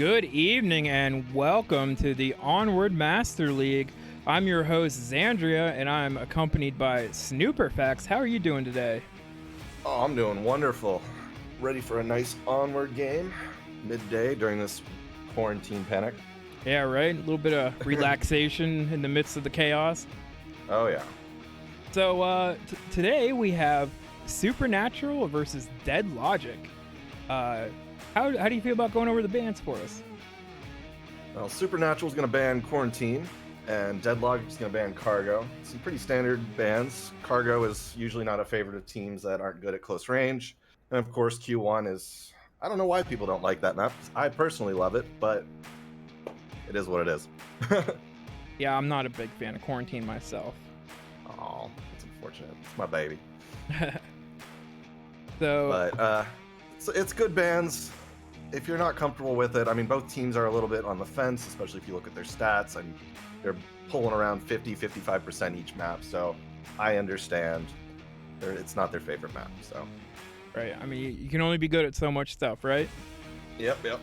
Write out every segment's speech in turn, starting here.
Good evening and welcome to the Onward Master League. I'm your host, Xandria, and I'm accompanied by SnooperFax. How are you doing today? Oh, I'm doing wonderful. Ready for a nice Onward game midday during this quarantine panic. Yeah, right? A little bit of relaxation in the midst of the chaos. Oh, yeah. So, today we have Supernatural versus Dead Logic. How do you feel about going over the bans for us? Well, Supernatural's going to ban Quarantine, and Deadlock's going to ban Cargo. Some pretty standard bans. Cargo is usually not a favorite of teams that aren't good at close range. And of course, Q1 is... I don't know why people don't like that map. I personally love it, but it is what it is. Yeah, I'm not a big fan of Quarantine myself. Oh, that's unfortunate. It's my baby. But it's good bans. If you're not comfortable with it, I mean, both teams are a little bit on the fence, especially if you look at their stats. I mean, they're pulling around 50-55% each map, so I understand. It's not their favorite map, so. Right, I mean, you can only be good at so much stuff, right? Yep.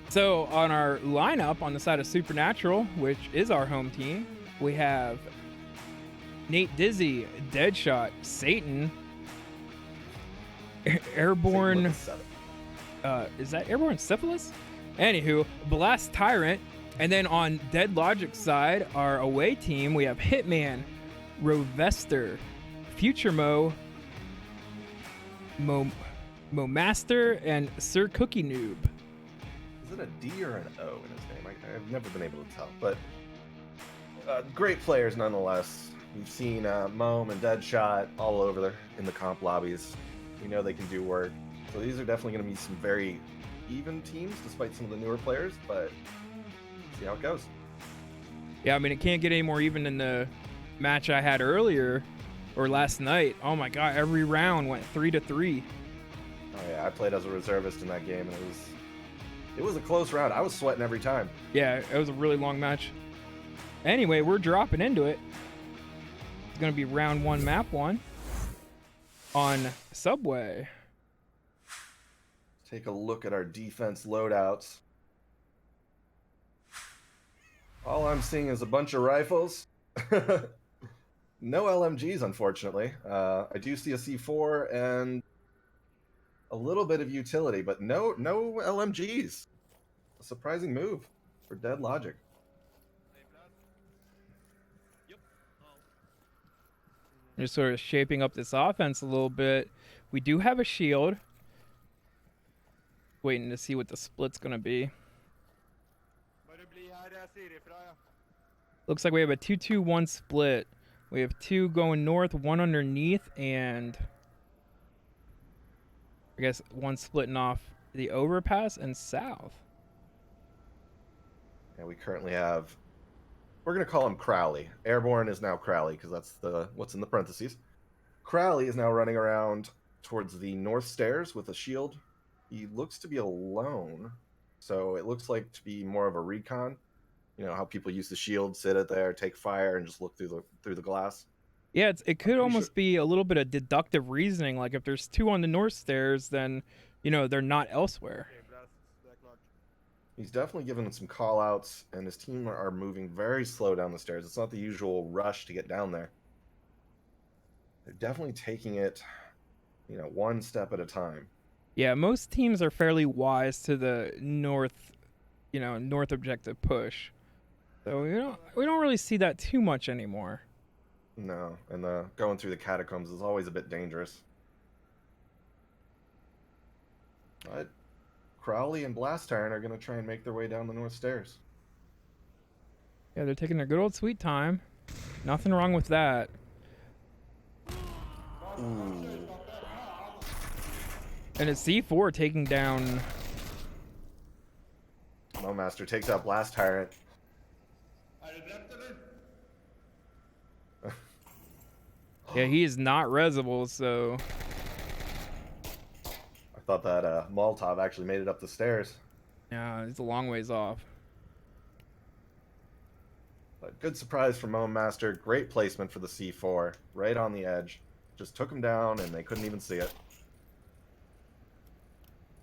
So on our lineup on the side of Supernatural, which is our home team, we have Nate Dizzy, Deadshot, Satan, Airborne. Is that Airborne Syphilis? Anywho, Blast Tyrant. And then on Dead Logic's side, our away team, we have Hitman, Rovester, Future Mo Master, and Sir Cookie Noob. Is it a D or an O in his name? I've never been able to tell, but great players nonetheless. We've seen Moam and Deadshot all over there in the comp lobbies. We know they can do work. So these are definitely going to be some very even teams, despite some of the newer players, but see how it goes. Yeah, I mean, it can't get any more even than the match I had earlier, or last night. Oh my god, every round went 3-3. Oh yeah, I played as a reservist in that game, and it was a close round. I was sweating every time. Yeah, it was a really long match. Anyway, we're dropping into it. It's going to be round 1, map 1 on Subway. Take a look at our defense loadouts. All I'm seeing is a bunch of rifles. No LMGs, unfortunately. I do see a C4 and a little bit of utility, but no LMGs. A surprising move for Dead Logic. Just sort of shaping up this offense a little bit. We do have a shield. Waiting to see what the split's gonna be. Looks like we have a 2-2-1 split. We have 2 going north, 1 underneath, and I guess 1 splitting off the overpass and south. And we currently have, we're going to call him Crowley. Airborne is now Crowley because that's what's in the parentheses. Crowley is now running around towards the north stairs with a shield. He looks to be alone, so it looks like to be more of a recon. You know how people use the shield, sit it there, take fire, and just look through the glass. Yeah, it could almost be a little bit of deductive reasoning. Like if there's 2 on the north stairs, then they're not elsewhere. He's definitely given some call outs, and his team are moving very slow down the stairs. It's not the usual rush to get down there. They're definitely taking it, one step at a time. Yeah, most teams are fairly wise to the north, north objective push. So we don't really see that too much anymore. No, and going through the catacombs is always a bit dangerous. But Crowley and Blast Iron are going to try and make their way down the north stairs. Yeah, they're taking their good old sweet time. Nothing wrong with that. Ooh. And it's C4 taking down... Master takes out Blast Tyrant. Yeah, he is not resable, so... I thought that Molotov actually made it up the stairs. Yeah, it's a long ways off. But good surprise from Master. Great placement for the C4. Right on the edge. Just took him down, and they couldn't even see it.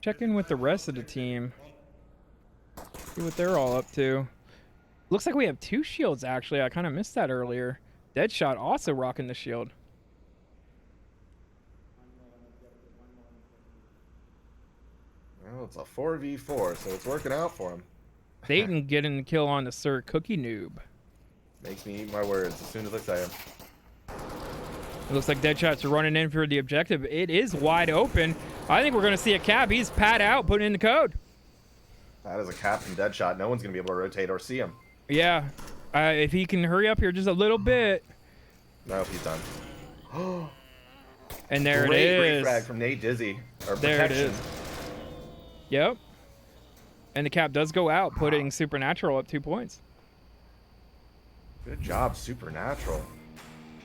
Check in with the rest of the team. See what they're all up to. Looks like we have 2 shields, actually. I kind of missed that earlier. Deadshot also rocking the shield. Well, it's a 4v4, so it's working out for him. Dayton getting the kill on the Sir Cookie Noob. Makes me eat my words as soon as I say them. It looks like Deadshot's running in for the objective. It is wide open. I think we're going to see a cap. He's pad out, putting in the code. That is a cap from Deadshot. No one's going to be able to rotate or see him. Yeah. If he can hurry up here just a little bit. No, he's done. And there Great, it is. Great frag from Nate Dizzy. Or there protection. it is. Yep. And the cap does go out, putting Supernatural up 2 points. Good job, Supernatural.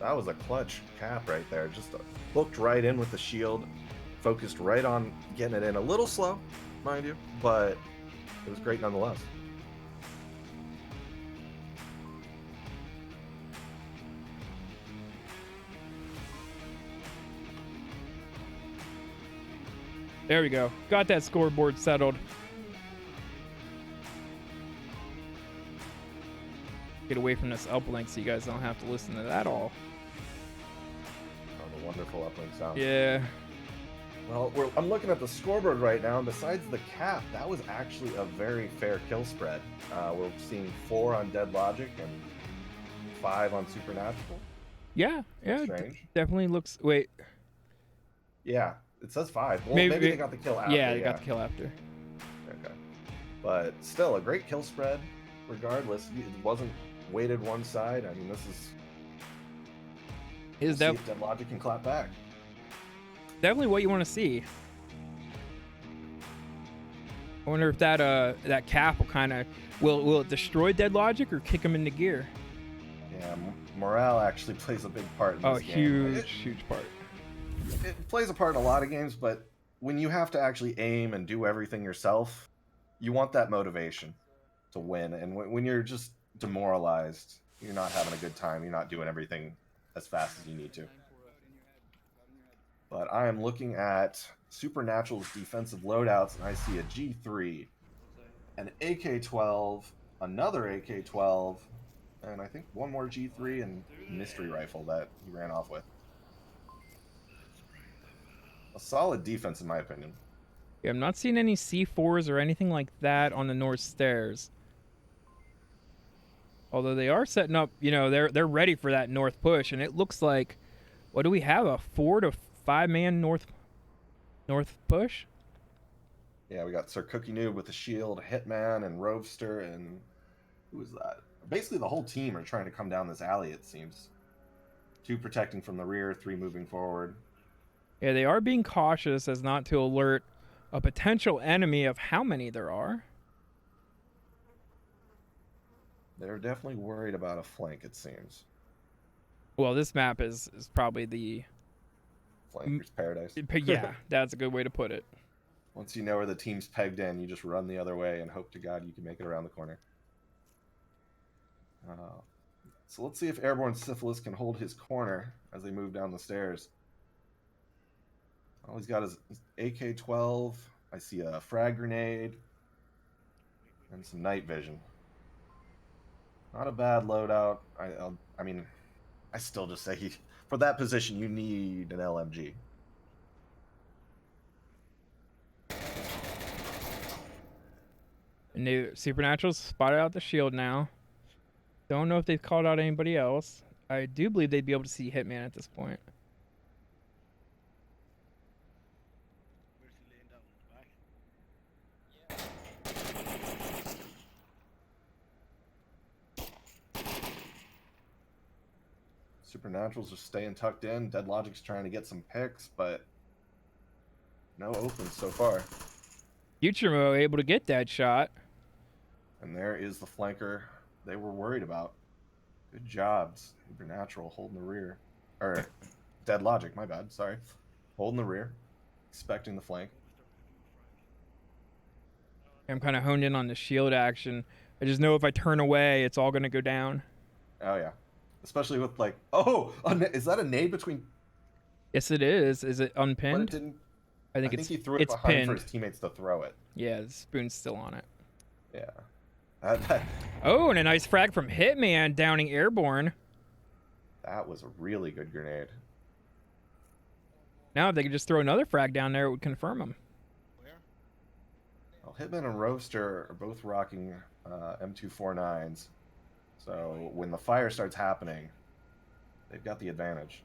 That was a clutch cap right there. Just hooked right in with the shield. Focused right on getting it in. A little slow, mind you, but it was great nonetheless. There we go. Got that scoreboard settled. Get away from this uplink so you guys don't have to listen to that all. Oh, the wonderful uplink sound. Yeah. Well, I'm looking at the scoreboard right now, and besides the cap, that was actually a very fair kill spread. We're seeing 4 on Dead Logic and 5 on Supernatural. Yeah, definitely looks... Wait. Yeah, it says 5. Well, maybe they got the kill after. Yeah, they got the kill after. Okay. But still, a great kill spread, regardless. It wasn't weighted one side. I mean, this is... Is see if Dead Logic can clap back. Definitely what you want to see. I wonder if that cap will kind of... Will it destroy Dead Logic or kick him into gear? Yeah, morale actually plays a big part in this game. Huge part. It plays a part in a lot of games, but when you have to actually aim and do everything yourself, you want that motivation to win. And when you're just demoralized, you're not having a good time, you're not doing everything as fast as you need to. But I am looking at Supernatural's defensive loadouts, and I see a G3, an AK-12, another AK-12, and I think one more G3 and mystery rifle that he ran off with. A solid defense, in my opinion. Yeah, I'm not seeing any C4s or anything like that on the north stairs. Although they are setting up, you know, they're ready for that north push, and it looks like, what do we have, a 4 to 5 man north push? Yeah, we got Sir Cookie Noob with the shield, Hitman, and Rovester, and who is that? Basically, the whole team are trying to come down this alley, it seems. 2 protecting from the rear, 3 moving forward. Yeah, they are being cautious as not to alert a potential enemy of how many there are. They're definitely worried about a flank, it seems. Well, this map is probably the... Flanker's paradise. Yeah, that's a good way to put it. Once you know where the team's pegged in, you just run the other way and hope to God you can make it around the corner. So let's see if Airborne Syphilis can hold his corner as they move down the stairs. All he's got is AK-12. I see a frag grenade and some night vision. Not a bad loadout. I mean, I still just say for that position you need an LMG. And the Supernaturals spotted out the shield now. Don't know if they've called out anybody else. I do believe they'd be able to see Hitman at this point. Supernaturals just staying tucked in. Dead Logic's trying to get some picks, but no opens so far. Futuremo able to get that shot. And there is the flanker they were worried about. Good jobs. Supernatural holding the rear. Or Dead Logic, my bad, sorry. Holding the rear. Expecting the flank. I'm kind of honed in on the shield action. I just know if I turn away, it's all going to go down. Oh, yeah. Especially with, like... Oh! Is that a nade between... Yes, it is. Is it unpinned? But it didn't... I think he threw it behind pinned for his teammates to throw it. Yeah, the spoon's still on it. Yeah. Oh, and a nice frag from Hitman downing Airborne. That was a really good grenade. Now if they could just throw another frag down there, it would confirm them. Well, Hitman and Roaster are both rocking M249s. So when the fire starts happening, they've got the advantage.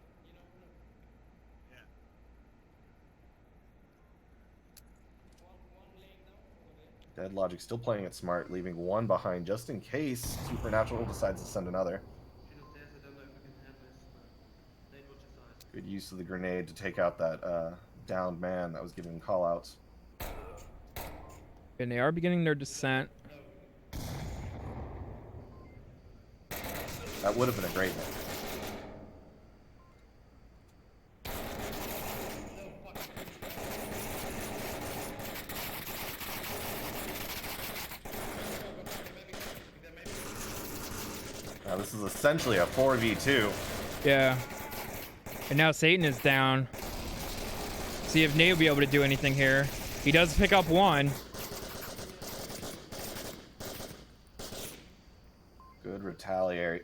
Dead Logic still playing it smart, leaving one behind just in case Supernatural decides to send another. Good use of the grenade to take out that downed man that was giving callouts. And they are beginning their descent. That would have been a great one. Now this is essentially a 4v2. Yeah. And now Satan is down. See if Nate will be able to do anything here. He does pick up one. Good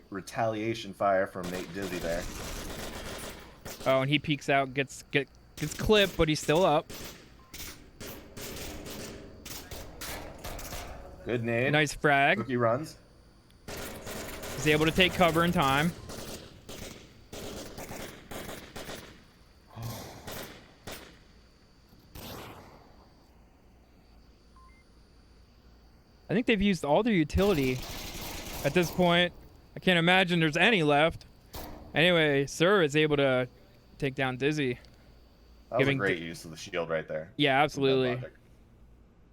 retaliation fire from Nate Dizzy there. Oh, and he peeks out, gets clipped, but he's still up. Good nade. Nice frag. Cookie runs. He's able to take cover in time. I think they've used all their utility at this point. I can't imagine there's any left. Anyway, Sir is able to take down Dizzy. That was a great use of the shield right there. Yeah, absolutely.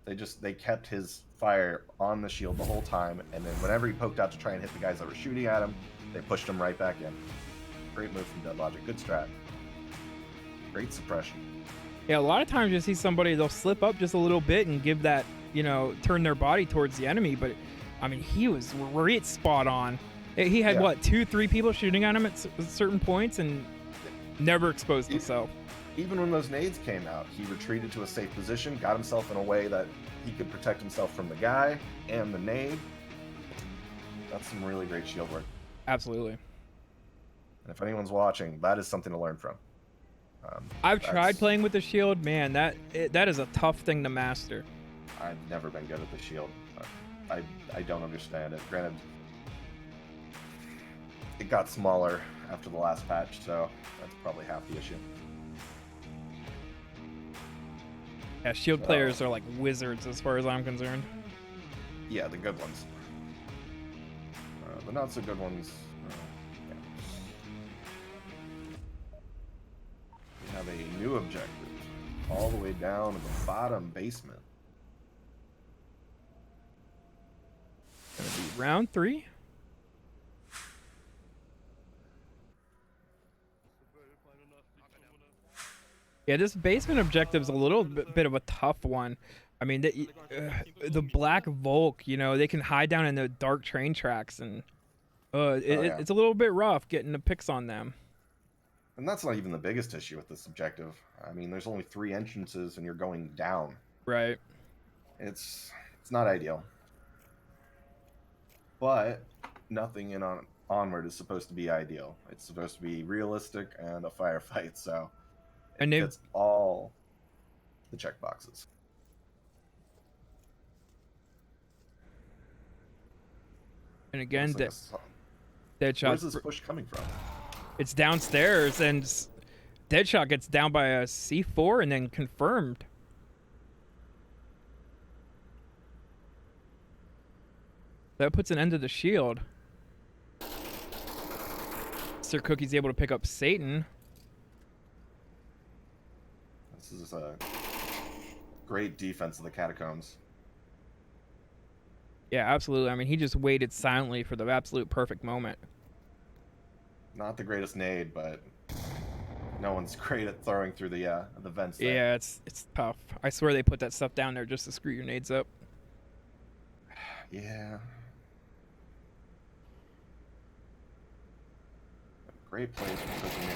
They kept his fire on the shield the whole time, and then whenever he poked out to try and hit the guys that were shooting at him, they pushed him right back in. Great move from Dead Logic. Good strat. Great suppression. Yeah, a lot of times you see somebody, they'll slip up just a little bit and give that, you know, turn their body towards the enemy, but I mean, he was right spot on. He had what, 2-3 people shooting at him at certain points and never exposed himself. Even when those nades came out, he retreated to a safe position, got himself in a way that he could protect himself from the guy and the nade. That's some really great shield work. Absolutely. And if anyone's watching, that is something to learn from. I've tried playing with the shield. Man, that is a tough thing to master. I've never been good at the shield. I don't understand it. Granted, it got smaller after the last patch, so that's probably half the issue. Yeah, shield players are like wizards as far as I'm concerned. Yeah, the good ones. The not so good ones. Yeah. We have a new objective all the way down in the bottom basement. Gonna be round 3. Yeah, this basement objective is a little bit of a tough one. I mean, the Black Volk, you know, they can hide down in the dark train tracks, and it's a little bit rough getting the picks on them. And that's not even the biggest issue with this objective. I mean, there's only 3 entrances, and you're going down. Right. It's not ideal. But nothing in Onward is supposed to be ideal. It's supposed to be realistic and a firefight, so it fits all the checkboxes. And again, Deadshot. Where's this push coming from? It's downstairs, and Deadshot gets down by a C4 and then confirmed. That puts an end to the shield. Sir Cookie's able to pick up Satan. This is a great defense of the catacombs. Yeah, absolutely. I mean, he just waited silently for the absolute perfect moment. Not the greatest nade, but no one's great at throwing through the vents there. Yeah, it's tough. I swear they put that stuff down there just to screw your nades up. Yeah. Great plays from Cookie.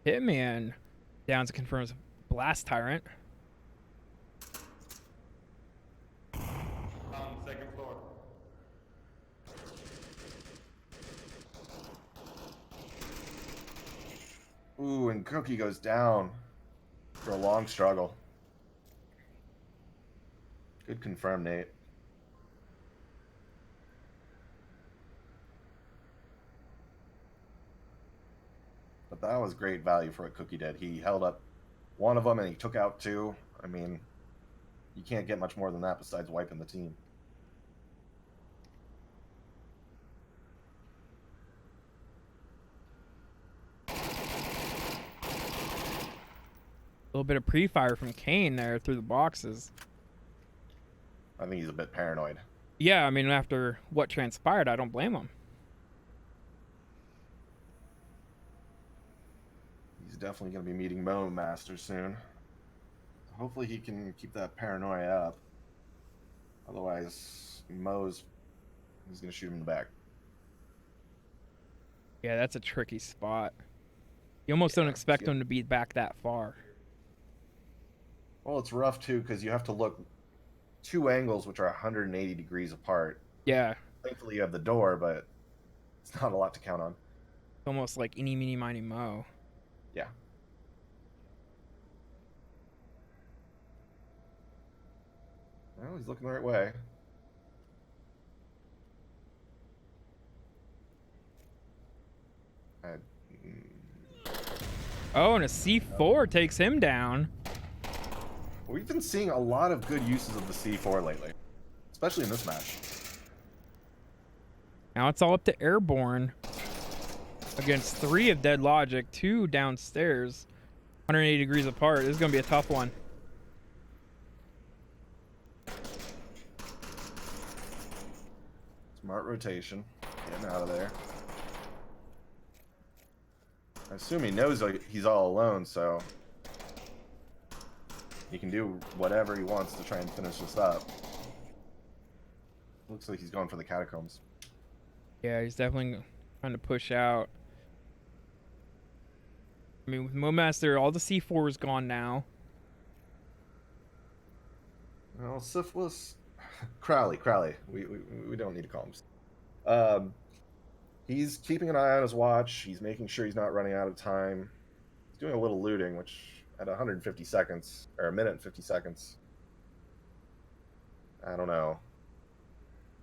Hitman downs confirms Blast Tyrant. Ooh, and Cookie goes down for a long struggle. Good confirm, Nate. But that was great value for what Cookie did. He held up one of them and he took out two. I mean, you can't get much more than that besides wiping the team. A little bit of pre-fire from Kane there through the boxes. I think he's a bit paranoid. Yeah, I mean, after what transpired, I don't blame him. He's definitely going to be meeting Mo Master soon. Hopefully he can keep that paranoia up. Otherwise, he's going to shoot him in the back. Yeah, that's a tricky spot. You almost don't expect him to be back that far. Well, it's rough too because you have to look two angles which are 180 degrees apart. Yeah. Thankfully you have the door, but it's not a lot to count on. It's almost like eeny, meeny, miny, mo. Yeah. Well, he's looking the right way. Oh, and a C4 takes him down. We've been seeing a lot of good uses of the C4 lately, especially in this match. Now it's all up to Airborne against 3 of Dead Logic, 2 downstairs, 180 degrees apart. This is going to be a tough one. Smart rotation, getting out of there. I assume he knows he's all alone, so he can do whatever he wants to try and finish this up. Looks like he's going for the catacombs. Yeah, he's definitely trying to push out. I mean, with Momaster, all the C4 is gone now. Well, Syphilis, Crowley. We don't need to call him. He's keeping an eye on his watch. He's making sure he's not running out of time. He's doing a little looting, which at 150 seconds, or a minute and 50 seconds, I don't know.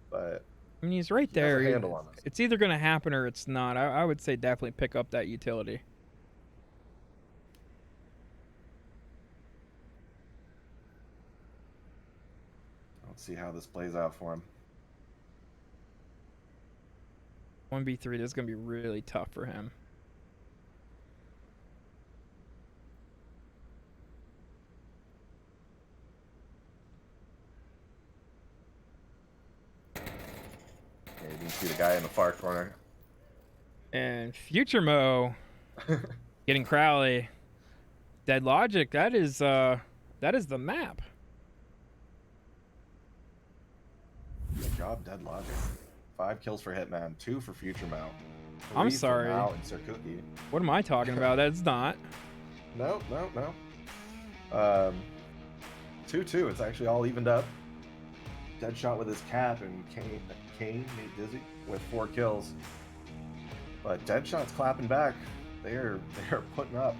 But I mean, he's right there. He has a handle on this. It's either going to happen or it's not. I would say definitely pick up that utility. Let's see how this plays out for him. 1v3, this is going to be really tough for him. Yeah, you can see the guy in the far corner. And Future Mo getting Crowley. Dead Logic, that is the map. Good job, Dead Logic. 5 kills for Hitman, 2 for Future Mo. I'm sorry. For Mao and Sir Cookie. What am I talking about? That's not. No. 2-2. It's actually all evened up. Deadshot with his cap and Kane made dizzy with 4 kills. But Deadshot's clapping back. They're putting up.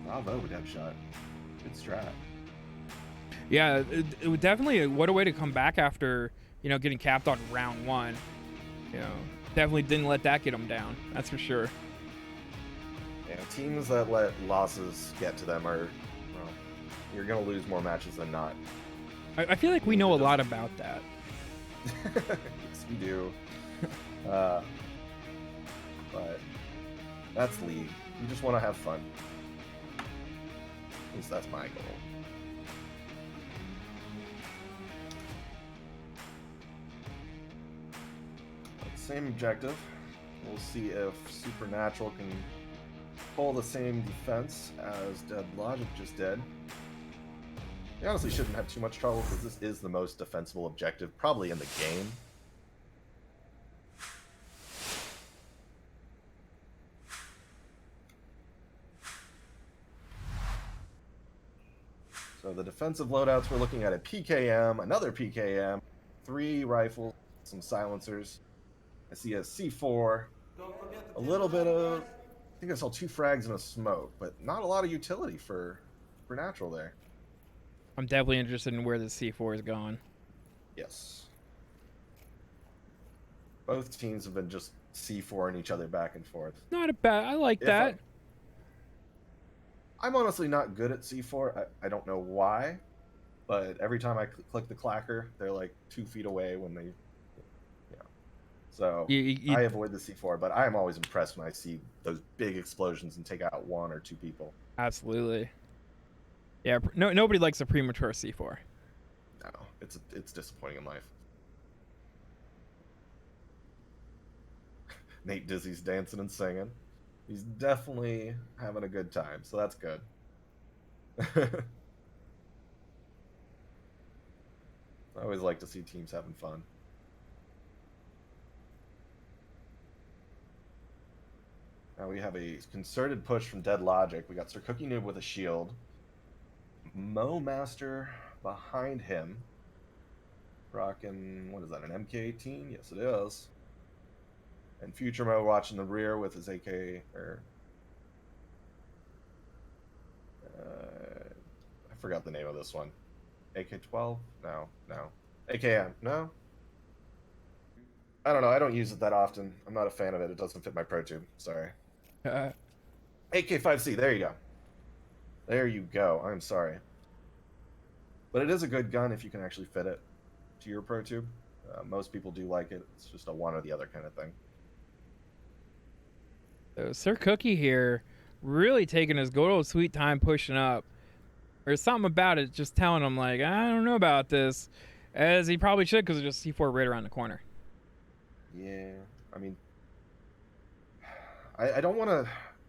Bravo, Deadshot. Good strat. Yeah, it would definitely, what a way to come back after, getting capped on round 1. Definitely didn't let that get him down. That's for sure. Yeah, teams that let losses get to them are, well, you're going to lose more matches than not. I feel like we know a lot about that. Yes, we do. But that's League. You just want to have fun. At least that's my goal. Same objective. We'll see if Supernatural can pull the same defense as Dead Logic just did. They honestly shouldn't have too much trouble because this is the most defensible objective probably in the game. So the defensive loadouts, we're looking at a PKM, another PKM, 3 rifles, some silencers. I see a C4, A little bit of, I think I saw 2 frags and a smoke, but not a lot of utility for natural there. I'm definitely interested in where the C4 is going. Yes. Both teams have been just C4ing each other back and forth. Not a bad. I like that. I'm honestly not good at C4. I don't know why, but every time I click the clacker, they're like 2 feet away when they, So I avoid the C4, but I am always impressed when I see those big explosions and take out 1 or 2 people. Absolutely. Yeah, nobody likes a premature C4. No, it's disappointing in life. Nate Dizzy's dancing and singing. He's definitely having a good time, so that's good. I always like to see teams having fun. Now we have a concerted push from Dead Logic. We got Sir Cookie Noob with a shield. Mo Master behind him. Rocking, what is that, an MK18? Yes, it is. And Future Mo watching the rear with his AK, or... I forgot the name of this one. AK-12? No. AKM? No? I don't know. I don't use it that often. I'm not a fan of it. It doesn't fit my pro tube. Sorry. AK-5C. There you go. There you go. I'm sorry. But it is a good gun if you can actually fit it to your pro tube. Most people do like it. It's just a one or the other kind of thing. So Sir Cookie here really taking his good old sweet time pushing up. There's something about it just telling him, like, I don't know about this. As he probably should, because there's just C4 right around the corner. Yeah, I mean, I don't want to...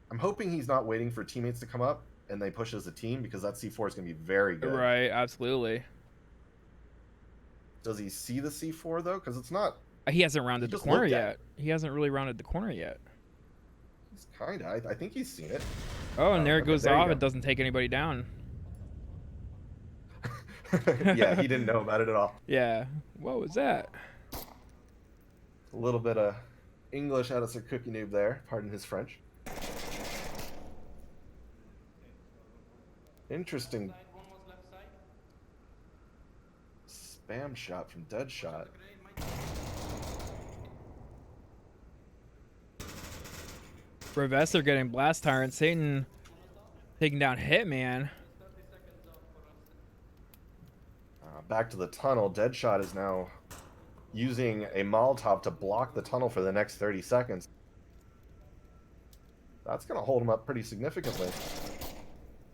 I'm hoping he's not waiting for teammates to come up and they push as a team, because that C4 is going to be very good. Right, absolutely. Does he see the C4, though? Because it's not... He hasn't rounded the corner yet. He hasn't really rounded the corner yet. He's kind of. I think he's seen it. Oh, and there it goes off. It doesn't take anybody down. Yeah, he didn't know about it at all. Yeah. What was that? A little bit of English out of Sir Cookie Noob there. Pardon his French. Interesting. Spam shot from Deadshot. Rovesser getting Blast Tyrant. Satan taking down Hitman. Back to the tunnel. Deadshot is now using a Molotov to block the tunnel for the next 30 seconds. That's going to hold him up pretty significantly.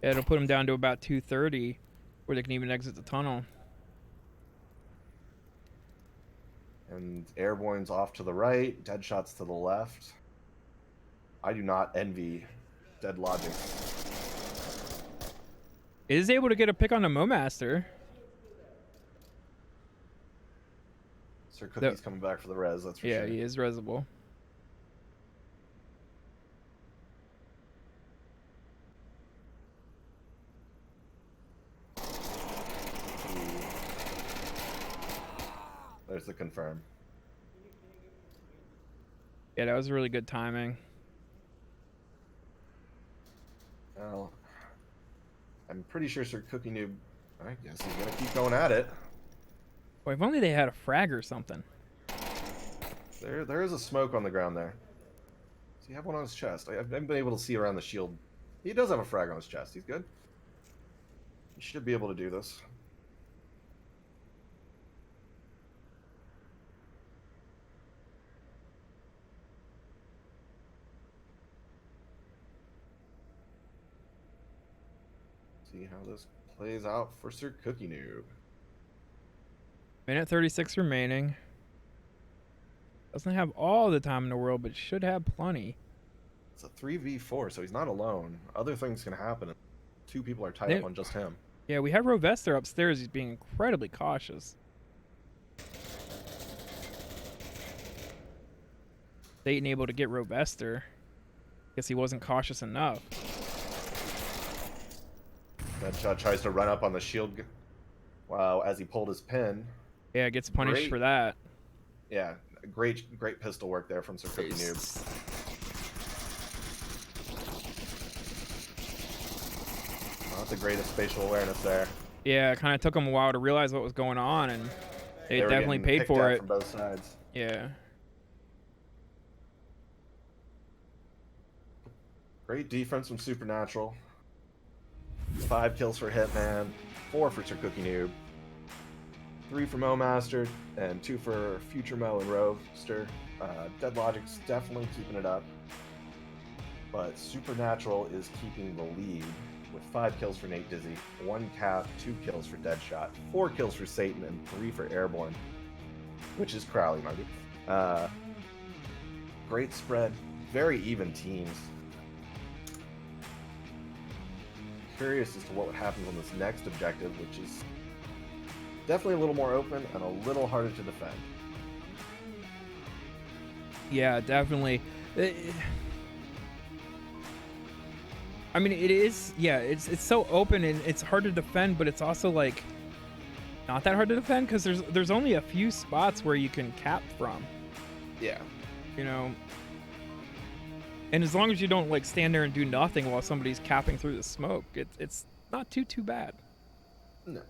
Yeah, it'll put him down to about 230, where they can even exit the tunnel. And Airborne's off to the right. Deadshot's to the left. I do not envy Dead Logic. Is able to get a pick on the Momaster. Sir Cookie's coming back for the res, that's for sure. Yeah, he is resable. There's the confirm. Yeah, that was really good timing. Well, I'm pretty sure Sir Cookie Noob, I guess he's going to keep going at it. Boy, if only they had a frag or something. There is a smoke on the ground there. Does he have one on his chest? I haven't been able to see around the shield. He does have a frag on his chest. He's good. He should be able to do this. See how this plays out for Sir Cookie Noob. Minute 36 remaining. Doesn't have all the time in the world, but should have plenty. It's a 3v4, so he's not alone. Other things can happen. 2 people are tied up on just him. Yeah, we have Rovester upstairs. He's being incredibly cautious. Satan able to get Rovester. Guess he wasn't cautious enough. Deadshot tries to run up on the shield. Wow, as he pulled his pin. Yeah, gets punished for that. Yeah, great pistol work there from Sir Cookie Noob. Not the greatest spatial awareness there. Yeah, it kind of took them a while to realize what was going on, and they were definitely getting paid picked for at it. from both sides. Yeah. Great defense from Supernatural. 5 kills for Hitman, 4 for Sir Cookie Noob, 3 for Mo Master, and 2 for Future Mo and Roaster. Dead Logic's definitely keeping it up, but Supernatural is keeping the lead with 5 kills for Nate Dizzy, 1 Cap, 2 kills for Deadshot, 4 kills for Satan, and 3 for Airborne, which is Crowley, mind you. Great spread, very even teams. Curious as to what happens on this next objective, which is definitely a little more open and a little harder to defend. Yeah, definitely. I mean, it is. Yeah, it's so open and it's hard to defend, but it's also like not that hard to defend because there's only a few spots where you can cap from. Yeah. You know. And as long as you don't like stand there and do nothing while somebody's capping through the smoke, it's not too bad. No.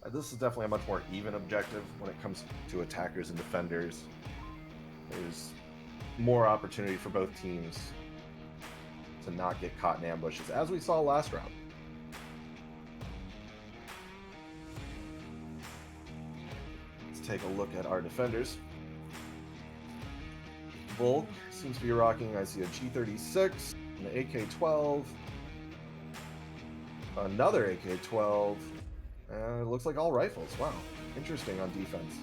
This is definitely a much more even objective when it comes to attackers and defenders. There's more opportunity for both teams to not get caught in ambushes, as we saw last round. Let's take a look at our defenders. Volk seems to be rocking, I see a G36, an AK-12, another AK-12, and it looks like all rifles. Wow, interesting on defense.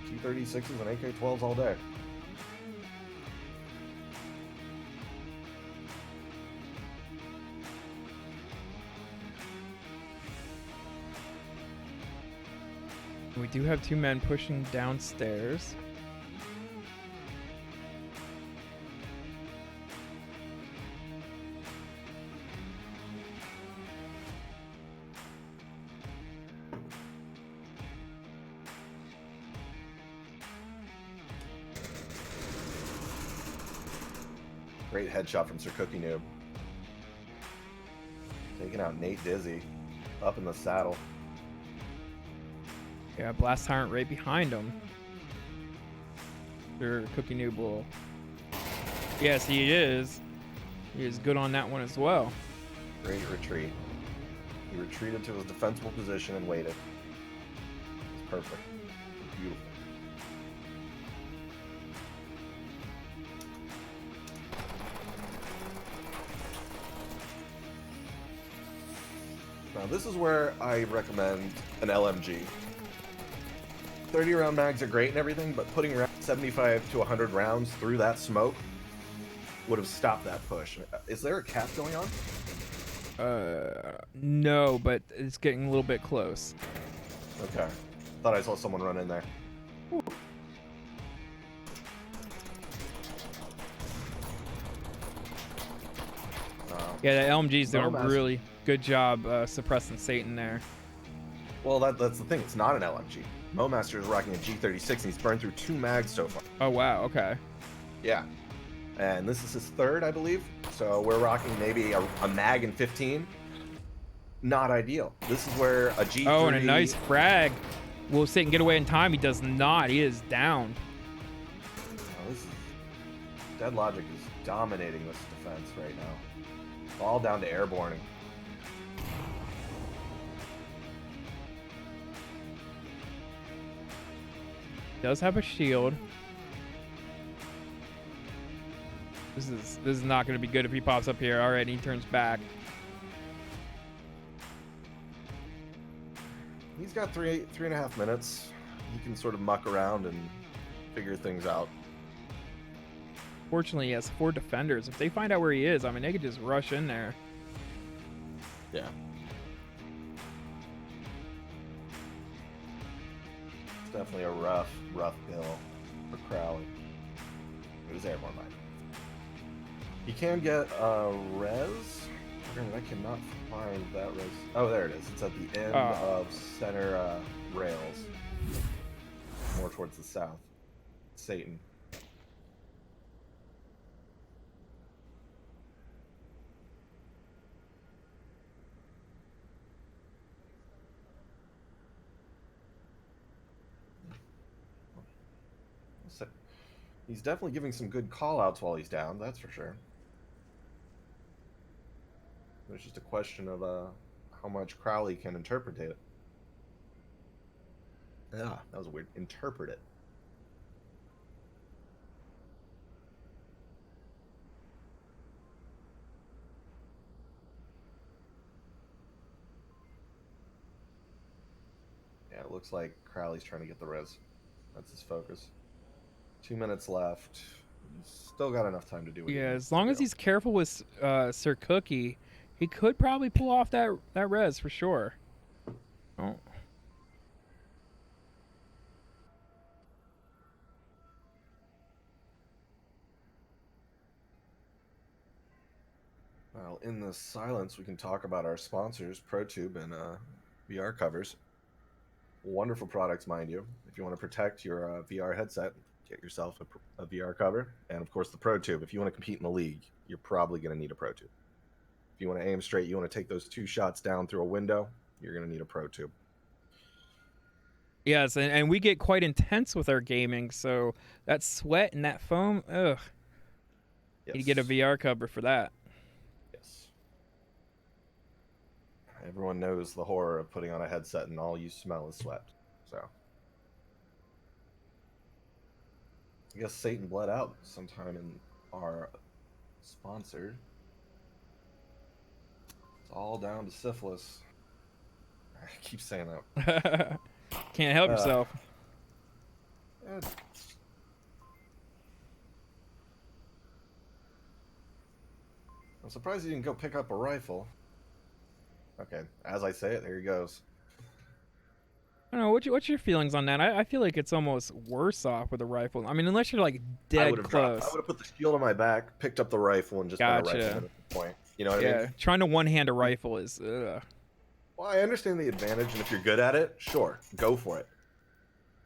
G36s and AK-12s all day. We do have 2 men pushing downstairs. Great headshot from Sir Cookie Noob. Taking out Nate Dizzy. Up in the saddle. Yeah, Blast Tyrant right behind him. Sure, Cookie Noob will. Yes, he is. He is good on that one as well. Great retreat. He retreated to his defensible position and waited. It's perfect. Beautiful. Now this is where I recommend an LMG. 30 round mags are great and everything, but putting around 75 to 100 rounds through that smoke would have stopped that push. Is there a cap going on? No, but it's getting a little bit close. Okay. Thought I saw someone run in there. Whew. Yeah, the LMG's doing a really good job suppressing Satan there. Well, that's the thing. It's not an LMG. Mo Master is rocking a G36, and he's burned through 2 mags so far. Oh, wow. Okay. Yeah. And this is his 3rd, I believe. So we're rocking maybe a mag and 15. Not ideal. This is where a G30... Oh, and a nice frag. Will Satan get away in time? He does not. He is down. Oh, this is... Dead Logic is dominating this defense right now. All down to airborne. Does have a shield. This is not going to be good if he pops up here. All right, he turns back. He's got 3.5 minutes. He can sort of muck around and figure things out. Fortunately, he has 4 defenders. If they find out where he is, I mean, they could just rush in there. Yeah. It's definitely a rough kill for Crowley. It was airborne mine. He can get a res. I cannot find that res. Oh, there it is. It's at the end of center rails. more towards the south. Satan. He's definitely giving some good call-outs while he's down, that's for sure. There's just a question of how much Crowley can interpret it. Yeah, that was weird. Interpret it. Yeah, it looks like Crowley's trying to get the res. That's his focus. 2 minutes left. He's still got enough time to do what he Yeah, needs as long to as do. he's careful with Sir Cookie, he could probably pull off that res for sure. Oh. Well, in the silence, we can talk about our sponsors, ProTube and VR covers. Wonderful products, mind you. If you want to protect your VR headset, get yourself a VR cover. And of course, the ProTube. If you want to compete in the league, you're probably going to need a ProTube. If you want to aim straight, you want to take those 2 shots down through a window, you're going to need a ProTube. Yes, and we get quite intense with our gaming, so that sweat and that foam, ugh. Yes. You get a VR cover for that. Yes. Everyone knows the horror of putting on a headset and all you smell is sweat. So I guess Satan bled out sometime in our sponsor. It's all down to syphilis. I keep saying that. Can't help yourself. I'm surprised he didn't go pick up a rifle. Okay, as I say it, there he goes. I don't know, what's your feelings on that? I feel like it's almost worse off with a rifle. I mean, unless you're like dead close. I would have put the shield on my back, picked up the rifle, and just been a rifleman at this point. You know what I mean? Yeah, trying to one-hand a rifle is. Ugh. Well, I understand the advantage, and if you're good at it, sure, go for it.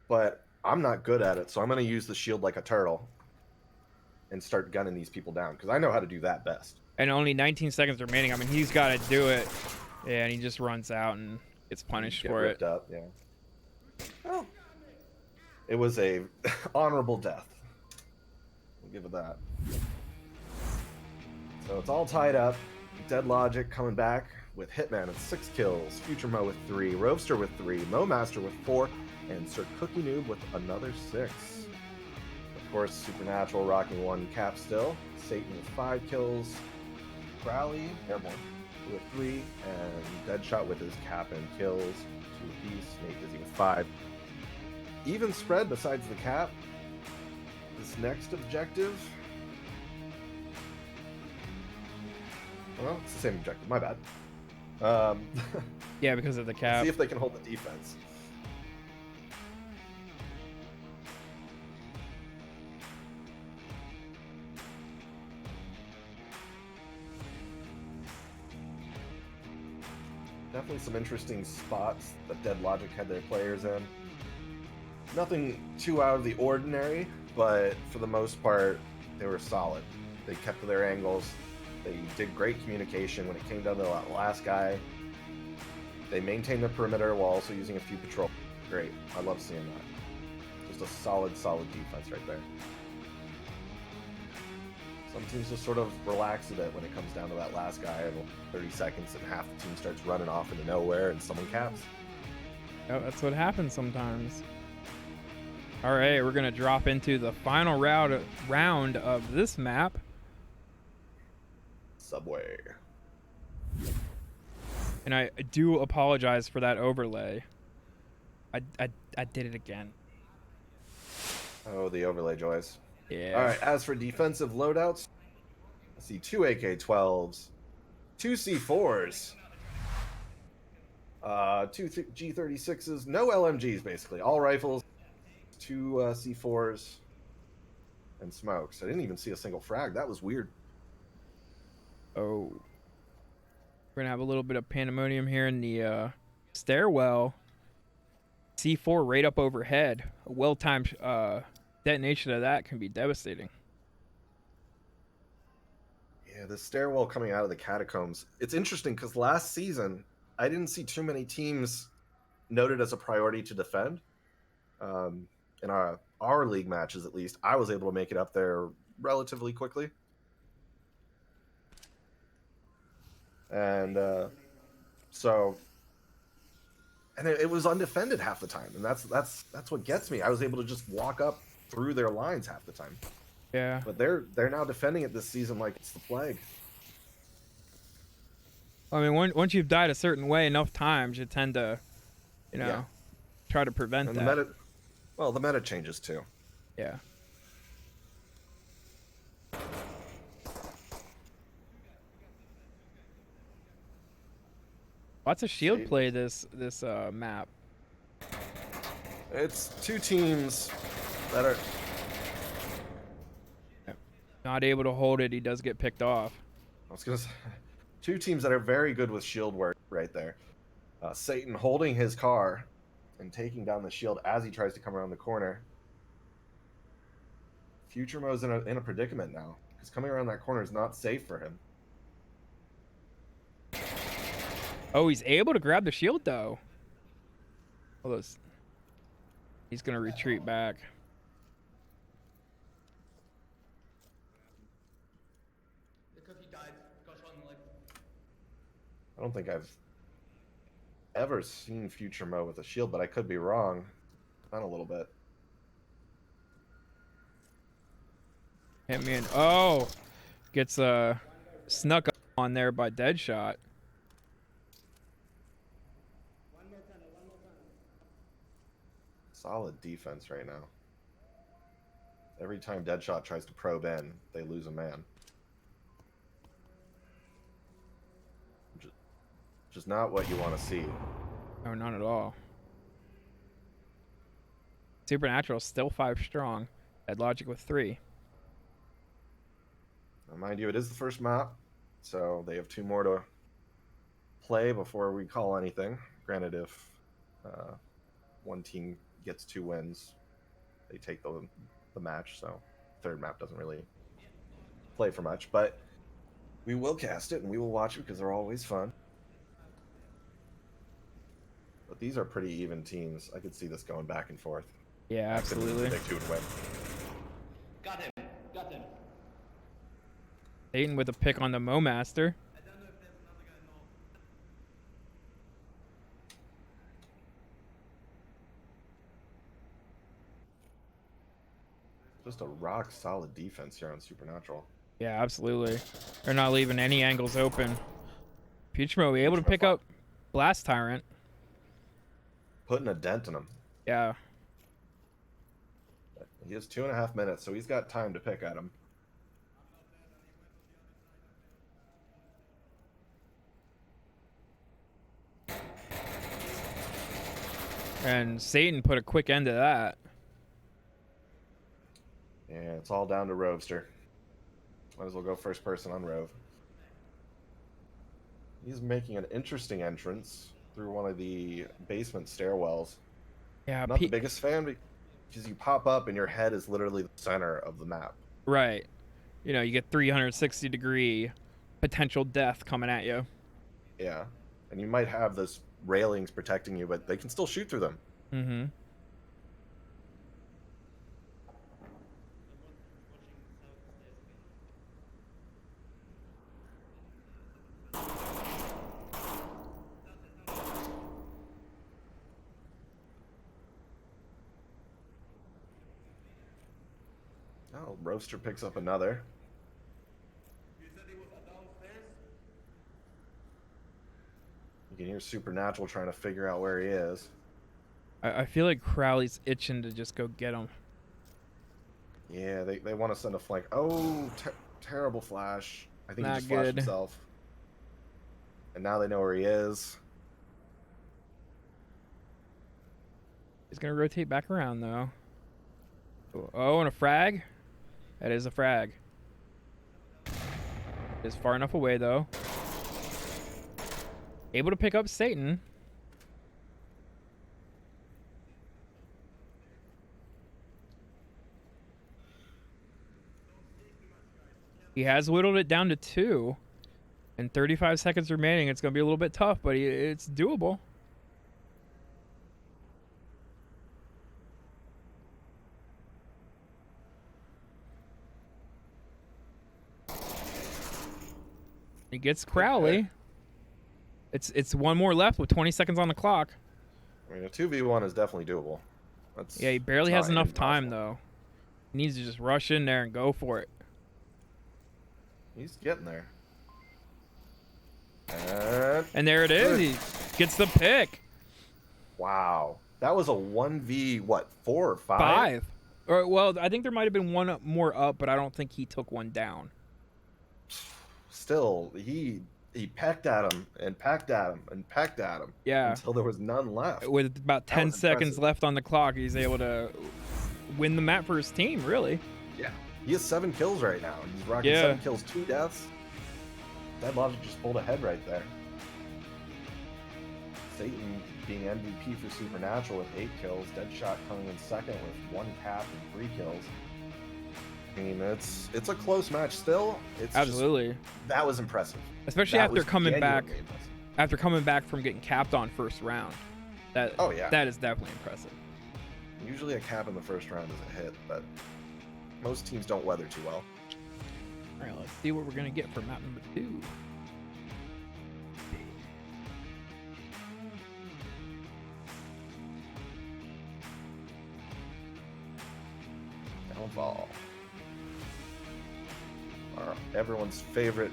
But I'm not good at it, so I'm going to use the shield like a turtle and start gunning these people down, because I know how to do that best. And only 19 seconds remaining. I mean, he's got to do it. Yeah, and he just runs out and gets punished for it. Up, yeah. Well, it was a honorable death. We'll give it that. So it's all tied up. Dead Logic coming back with Hitman with 6 kills, Future Mo with 3, Rovester with 3, Mo Master with 4, and Sir Cookie Noob with another 6. Of course, Supernatural rocking 1 cap still. Satan with 5 kills, Crowley, Airborne, with 3, and Deadshot with his cap and kills, 2 apiece, Nate Dizzy with 5. Even spread besides the cap. This next objective, well, it's the same objective, my bad. Yeah, because of the cap. See if they can hold the defense. Definitely some interesting spots that Dead Logic had their players in. Nothing too out of the ordinary, but for the most part, they were solid. They kept to their angles. They did great communication when it came down to that last guy. They maintained the perimeter while also using a few patrol. Great. I love seeing that. Just a solid defense right there. Some teams just sort of relax a bit when it comes down to that last guy in 30 seconds and half the team starts running off into nowhere and someone caps. Oh, that's what happens sometimes. All right, we're going to drop into the final round of this map. Subway. And I do apologize for that overlay. I did it again. Oh, the overlay joys. Yeah. All right, as for defensive loadouts, I see 2 AK-12s, 2 C4s, 2 G36s, no LMGs basically, all rifles, 2 C4s, and smokes. I didn't even see a single frag. That was weird. Oh. We're going to have a little bit of pandemonium here in the stairwell. C4 right up overhead. A well-timed detonation of that can be devastating. Yeah, the stairwell coming out of the catacombs. It's interesting because last season I didn't see too many teams noted as a priority to defend. In our league matches, at least, I was able to make it up there relatively quickly, and so and it was undefended half the time, and that's what gets me. I was able to just walk up through their lines half the time, Yeah. but they're now defending it this season like it's the plague. I mean, once you've died a certain way enough times, you tend to, Yeah, try to prevent and that. the meta changes too. Yeah. Lots of shield play this map. It's two teams that are Not able to hold it, he does get picked off. I was gonna say two teams that are very good with shield work right there. Satan holding his car and taking down the shield as he tries to come around the corner. Future Mo's in a predicament now because coming around that corner is not safe for him. Oh, he's able to grab the shield though. He's gonna retreat back. I don't think I've ever seen Future Mo with a shield, but I could be wrong. On a little bit. Hit me in. Oh, gets snuck up on there by Deadshot. Solid defense right now. Every time Deadshot tries to probe in, they lose a man. Just not what you want to see. No, not at all. Supernatural still 5 strong. Dead Logic with 3. Now, mind you, it is the first map, so they have 2 more to play before we call anything. Granted, if one team gets 2 wins, they take the match, so third map doesn't really play for much, but we will cast it and we will watch it because they're always fun. But these are pretty even teams. I could see this going back and forth. Yeah, absolutely. I couldn't predict who would win. Got him. Satan with a pick on the Momaster. I don't know if there's another guy north. Just a rock solid defense here on Supernatural. Yeah, absolutely. They're not leaving any angles open. Future Mo able to pick up Blast Tyrant. Putting a dent in him. Yeah. He has 2.5 minutes, so he's got time to pick at him. And Satan put a quick end to that. Yeah, it's all down to Rovester. Might as well go first person on Rove. He's making an interesting entrance through one of the basement stairwells. Yeah, Not the biggest fan because you pop up and your head is literally the center of the map. Right. You get 360-degree potential death coming at you. Yeah. And you might have those railings protecting you, but they can still shoot through them. Mm-hmm. Oh, Roaster picks up another. You said he was downstairs? You can hear Supernatural trying to figure out where he is. I feel like Crowley's itching to just go get him. Yeah, they want to send a flank. Oh, terrible flash. I think Not he just flashed good. himself. And now they know where he is. He's going to rotate back around, though. Oh, and a frag? That is a frag. It's far enough away, though. Able to pick up Satan. He has whittled it down to 2. And 35 seconds remaining. It's going to be a little bit tough, but it's doable. He gets Crowley. It's one more left with 20 seconds on the clock. I mean, a 2v1 is definitely doable. Yeah, he barely has enough time, though. He needs to just rush in there and go for it. He's getting there. And there it is. He gets the pick. Wow. That was a 1v, what, 4 or 5? 5. Or, well, I think there might have been one more up, but I don't think he took one down. Still, he pecked at him and pecked at him and pecked at him. Yeah. Until there was none left. With about 10 seconds left on the clock, he's able to win the map for his team, really. Yeah. He has 7 kills right now. He's rocking 7 kills, 2 deaths. Dead Logic just pulled ahead right there. Satan being MVP for Supernatural with 8 kills. Deadshot coming in second with 1 cap and 3 kills. I mean, it's a close match still. It's absolutely. That was impressive. Especially after coming back. After coming back from getting capped on first round. That is definitely impressive. Usually a cap in the first round is a hit, but most teams don't weather too well. All right, let's see what we're gonna get for map number 2. Downfall. Everyone's favorite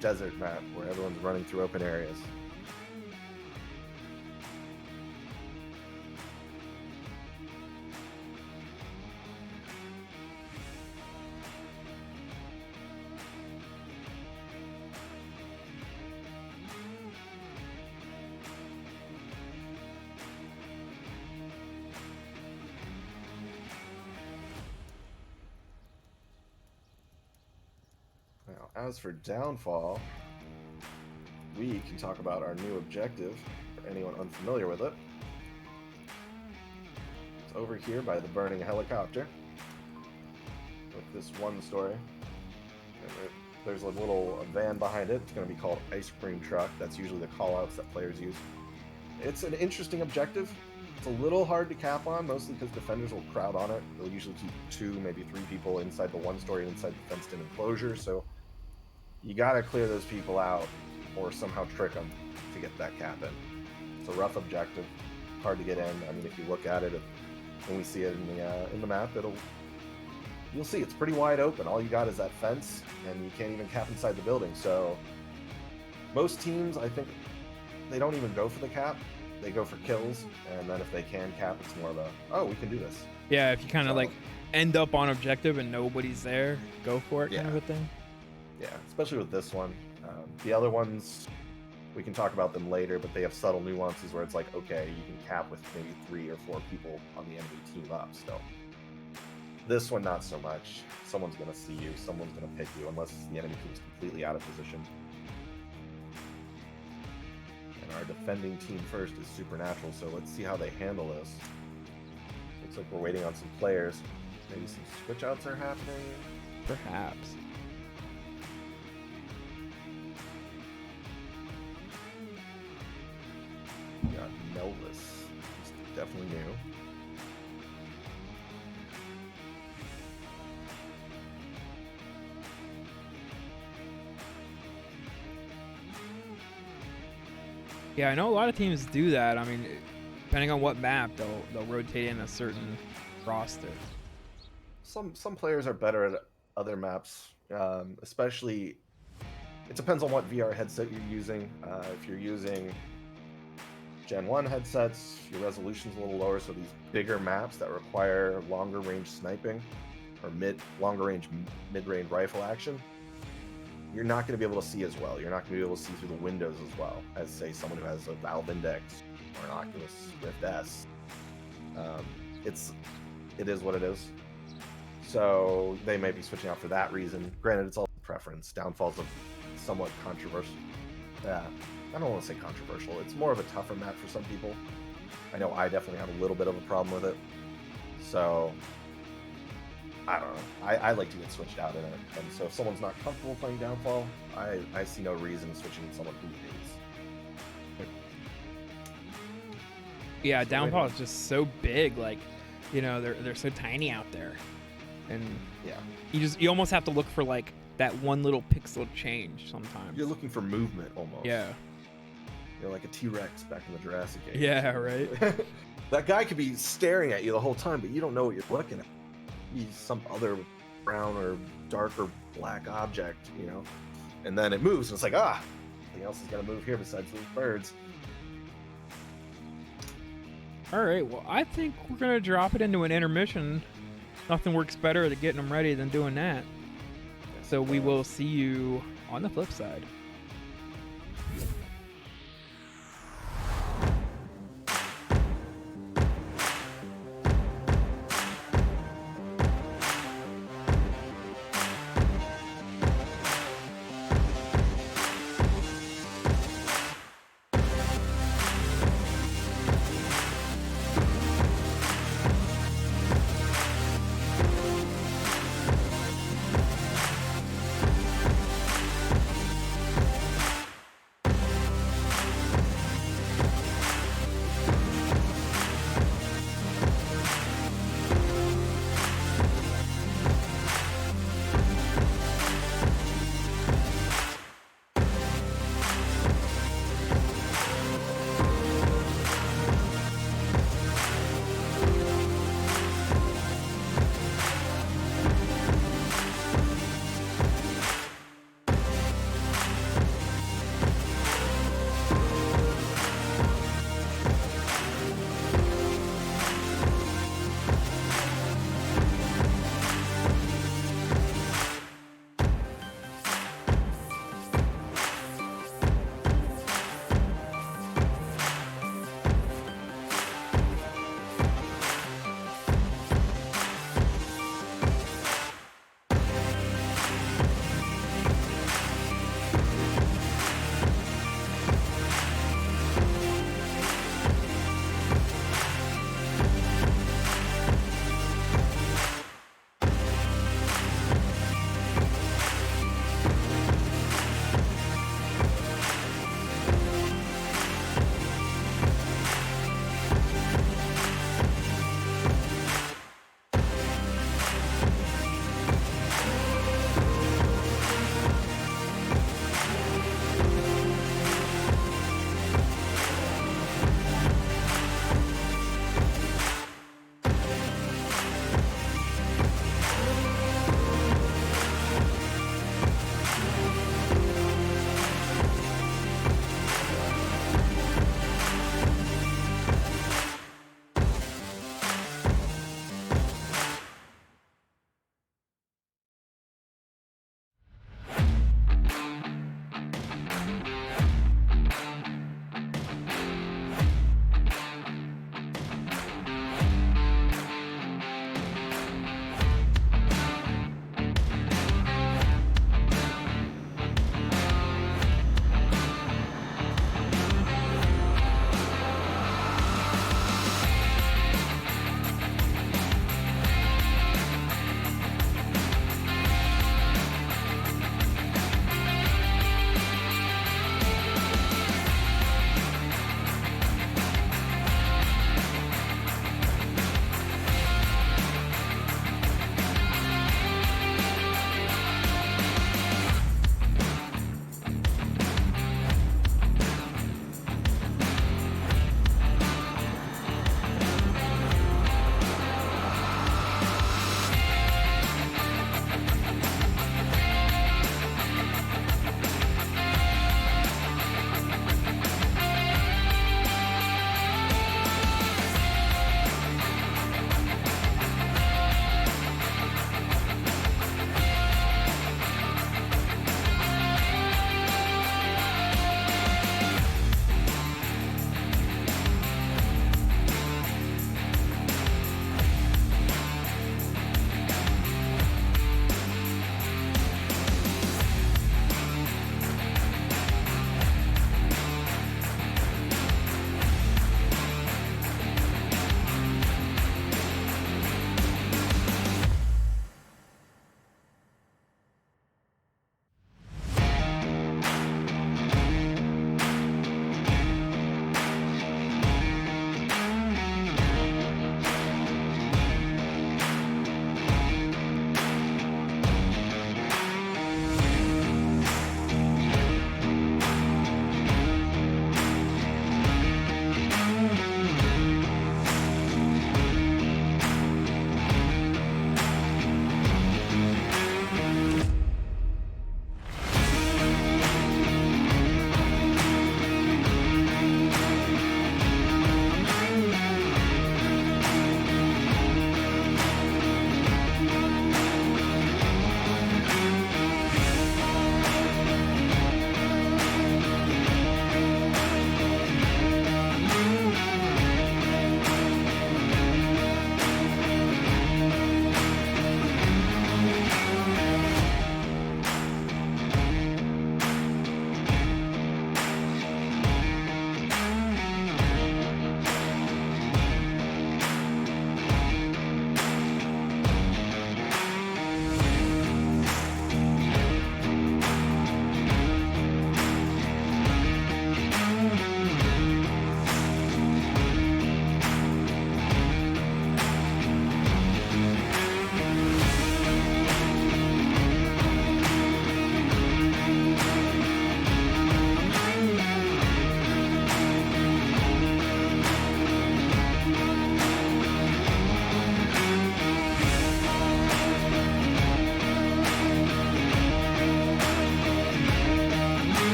desert map where everyone's running through open areas. As for Downfall, we can talk about our new objective for anyone unfamiliar with it. It's over here by the burning helicopter with this one story. There's a little van behind it. It's going to be called Ice Cream Truck. That's usually the callouts that players use. It's an interesting objective. It's a little hard to cap on, mostly because defenders will crowd on it. They'll usually keep 2, maybe 3 people inside the one story inside the fenced-in enclosure, so you gotta clear those people out or somehow trick them to get that cap in. It's a rough objective, hard to get in. I mean, if you look at it, when we see it in the map, you'll see it's pretty wide open. All you got is that fence, and you can't even cap inside the building. So most teams, I think, they don't even go for the cap. They go for kills, and then if they can cap, it's more of a, oh, we can do this. Yeah, if you kind of like end up on objective and nobody's there, go for it kind of a thing. Yeah, especially with this one. The other ones, we can talk about them later, but they have subtle nuances where it's like, okay, you can cap with maybe 3 or 4 people on the enemy team up still. This one, not so much. Someone's going to see you, someone's going to pick you, unless the enemy team's completely out of position. And our defending team first is Supernatural, so let's see how they handle this. Looks like we're waiting on some players. Maybe some switch outs are happening. Perhaps. We got Melvis. He's definitely new. Yeah, I know a lot of teams do that. I mean, depending on what map, they'll rotate in a certain roster. Some players are better at other maps, especially. It depends on what VR headset you're using. If you're using Gen 1 headsets, your resolution's a little lower, so these bigger maps that require longer range sniping or longer range mid-range rifle action, you're not going to be able to see as well. You're not going to be able to see through the windows as well as, say, someone who has a Valve Index or an Oculus Rift S. It is what it is. So they may be switching out for that reason. Granted, it's all preference. Downfall's a somewhat controversial. I don't want to say controversial. It's more of a tougher map for some people. I know I definitely have a little bit of a problem with it. So I don't know. I like to get switched out in it, and so if someone's not comfortable playing downfall, I see no reason switching someone who is. Yeah, So downfall anyway. is just so big. Like, they're so tiny out there, and Yeah, you almost have to look for like that one little pixel change sometimes. you're looking for movement almost. Yeah. You're like a T-Rex back in the Jurassic Age. Yeah. Right. That guy could be staring at you the whole time, but you don't know what you're looking at. He's some other brown or dark or black object, and then it moves, and it's like, something else is gonna move here besides these birds. All right. Well, I think we're gonna drop it into an intermission. Nothing works better at getting them ready than doing that. So we will see you on the flip side.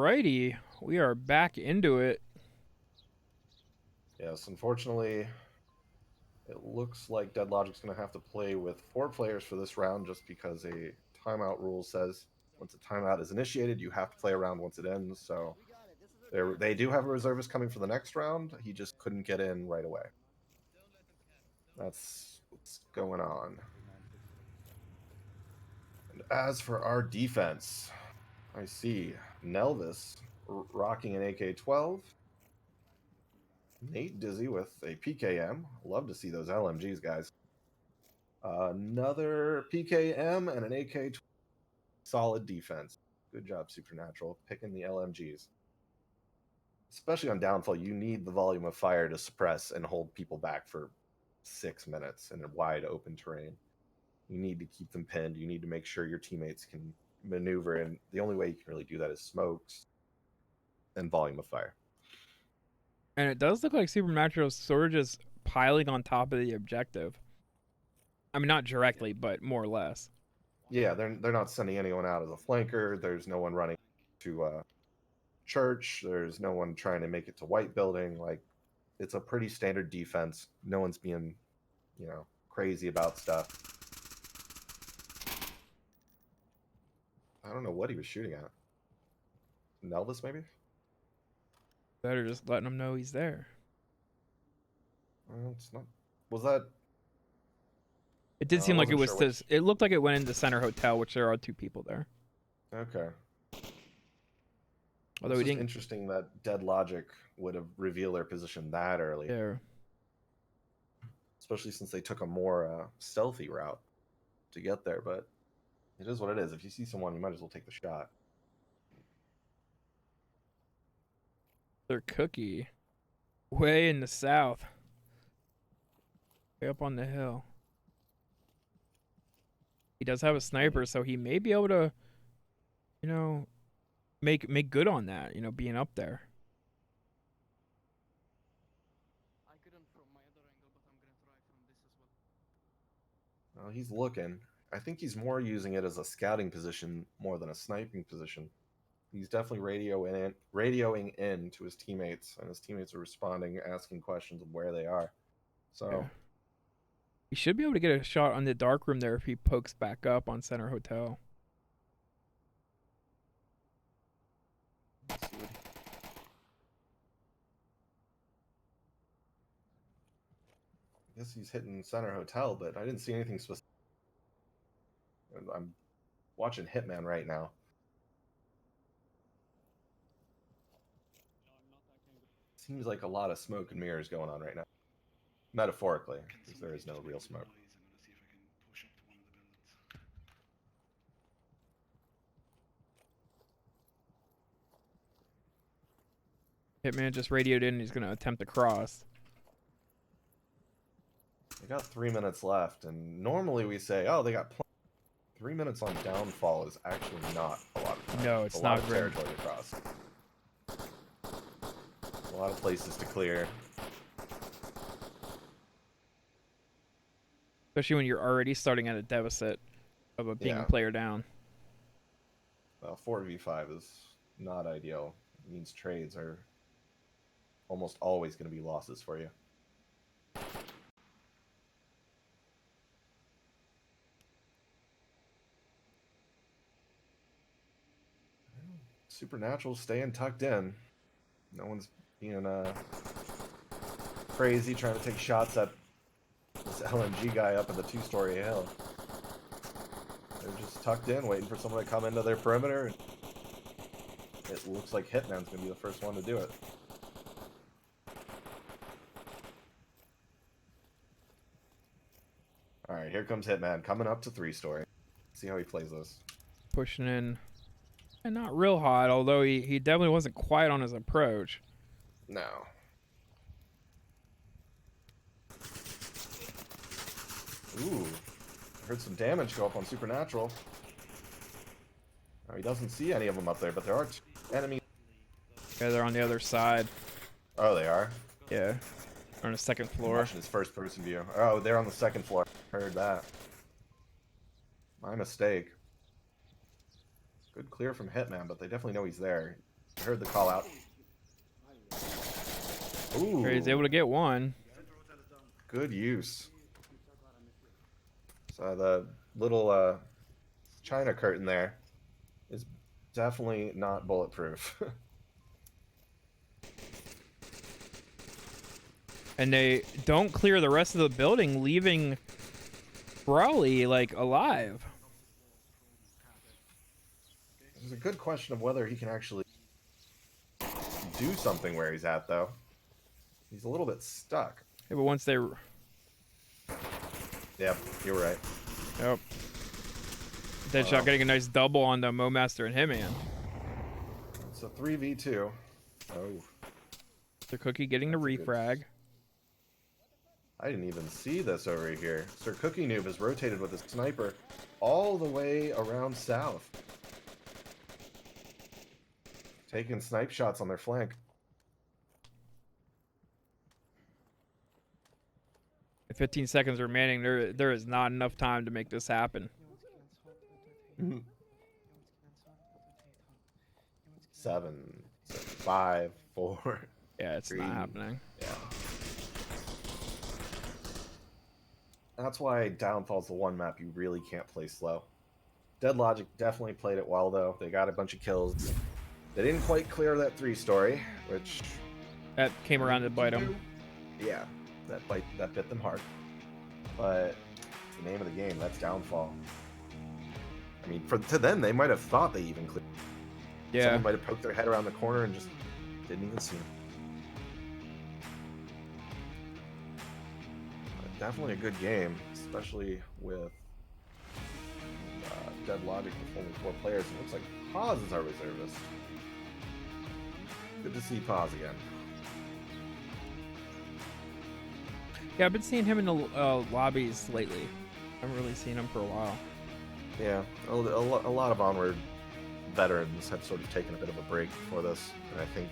Alrighty, we are back into it. Yes, unfortunately, it looks like Deadlogic's going to have to play with 4 players for this round just because a timeout rule says once a timeout is initiated, you have to play a round once it ends. So they do have a reservist coming for the next round. He just couldn't get in right away. That's what's going on. And as for our defense, I see Nelvis rocking an AK-12. Nate Dizzy with a PKM. Love to see those LMGs, guys. Another PKM and an AK. Solid defense. Good job, Supernatural, picking the LMGs. Especially on downfall, you need the volume of fire to suppress and hold people back for 6 minutes in a wide open terrain. You need to keep them pinned. You need to make sure your teammates can maneuver, and the only way you can really do that is smokes and volume of fire. And it does look like Supernatural's sort of just piling on top of the objective. I mean, not directly, but more or less. Yeah, they're not sending anyone out as a flanker. There's no one running to church. There's no one trying to make it to white building. Like, it's a pretty standard defense. No one's being, crazy about stuff. I don't know what he was shooting at. Nelvis, maybe? Better just letting him know he's there. Well, it's not. Was that? It did seem like it was this. It looked like it went into Center Hotel, which there are 2 people there. Okay. Although we didn't. Interesting that Dead Logic would have revealed their position that early. Yeah. Especially since they took a more stealthy route to get there, but it is what it is. If you see someone, you might as well take the shot. Their cookie. Way in the south. Way up on the hill. He does have a sniper, so he may be able to, make good on that, being up there. I couldn't from my other angle, but I'm gonna try from this as well. Well, he's looking. I think he's more using it as a scouting position more than a sniping position. He's definitely radioing in to his teammates, and his teammates are responding, asking questions of where they are. So. Yeah. He should be able to get a shot on the dark room there if he pokes back up on Center Hotel. I guess he's hitting Center Hotel, but I didn't see anything specific. I'm watching Hitman right now. Seems like a lot of smoke and mirrors going on right now. Metaphorically, because there is no real smoke. Hitman just radioed in and he's going to attempt to cross. They got 3 minutes left, and normally we say, oh, they got 3 minutes on downfall is actually not a lot of time. No, it's a not lot of very territory to cross. A lot of places to clear. Especially when you're already starting at a deficit of being a player down. Well, 4v5 is not ideal. It means trades are almost always going to be losses for you. Supernatural staying tucked in. No one's being crazy trying to take shots at this LMG guy up at the 2-story hill. They're just tucked in, waiting for someone to come into their perimeter. It looks like Hitman's going to be the first one to do it. Alright, here comes Hitman, coming up to 3-story. See how he plays this. Pushing in. And not real hot, although he definitely wasn't quiet on his approach. No. Ooh. Heard some damage go up on Supernatural. Oh, he doesn't see any of them up there, but there are 2 enemies. Yeah, they're on the other side. Oh, they are? Yeah. They're on the second floor. Watching his first person view. Oh, they're on the second floor. Heard that. My mistake. Good clear from Hitman, but they definitely know he's there. I heard the call out. Ooh, He's able to get one. good use. So the little China curtain there is definitely not bulletproof. And they don't clear the rest of the building, leaving Brawley like alive. There's a good question of whether he can actually do something where he's at, though. He's a little bit stuck. Yeah, but once they... Yep, you're right. Oh. Deadshot getting a nice double on the Momaster and Hitman. It's a 3v2. Oh. The Cookie getting the That's a good- refrag. I didn't even see this over here. Sir Cookie Noob has rotated with his sniper all the way around south. Taking snipe shots on their flank. At 15 seconds remaining, there is not enough time to make this happen. 7, 5, 4. Yeah, it's 3. not happening. Yeah. That's why Downfall's the one map you really can't play slow. Dead Logic definitely played it well, though. They got a bunch of kills. They didn't quite clear that 3-story, which... That came around to bite him. Yeah, that bit them hard. But the name of the game, that's Downfall. I mean, to them, they might have thought they even cleared. Yeah. Someone might have poked their head around the corner and just didn't even see him. Definitely a good game, especially with Dead Logic with only 4 players. It looks like Paz is our reservist. Good to see Paz again. Yeah, I've been seeing him in the lobbies lately. I haven't really seen him for a while. Yeah, a lot of Onward veterans have sort of taken a bit of a break for this, and I think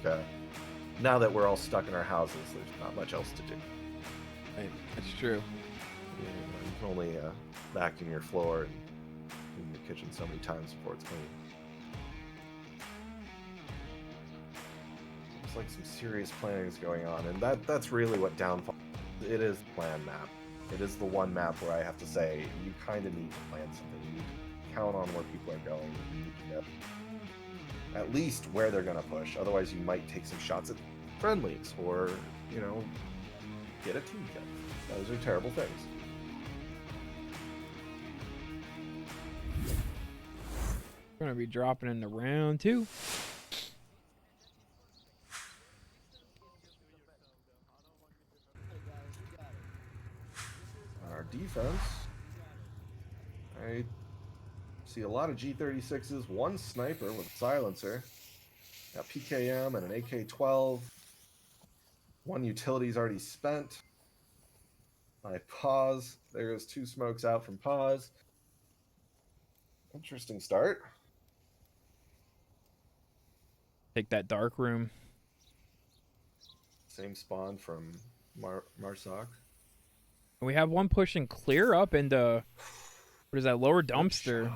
now that we're all stuck in our houses, there's not much else to do. Right, that's true. You can only vacuum your floor and clean your kitchen so many times before it's clean. Looks like some serious planning is going on, and that's really what Downfall. It is the plan map. It is the one map where I have to say you kind of need to plan something. You need to count on where people are going. You need to know at least where they're going to push. Otherwise, you might take some shots at friendlies or, you know, get a team kill. Those are terrible things. We're gonna be dropping into round 2. Our defense. I see a lot of G36s, one sniper with a silencer. Got PKM and an AK-12. One utility's already spent. I pause. There's 2 smokes out from pause. Interesting start. Take that dark room. Same spawn from Marsoc. And we have one pushing clear up into, what is that, lower dumpster.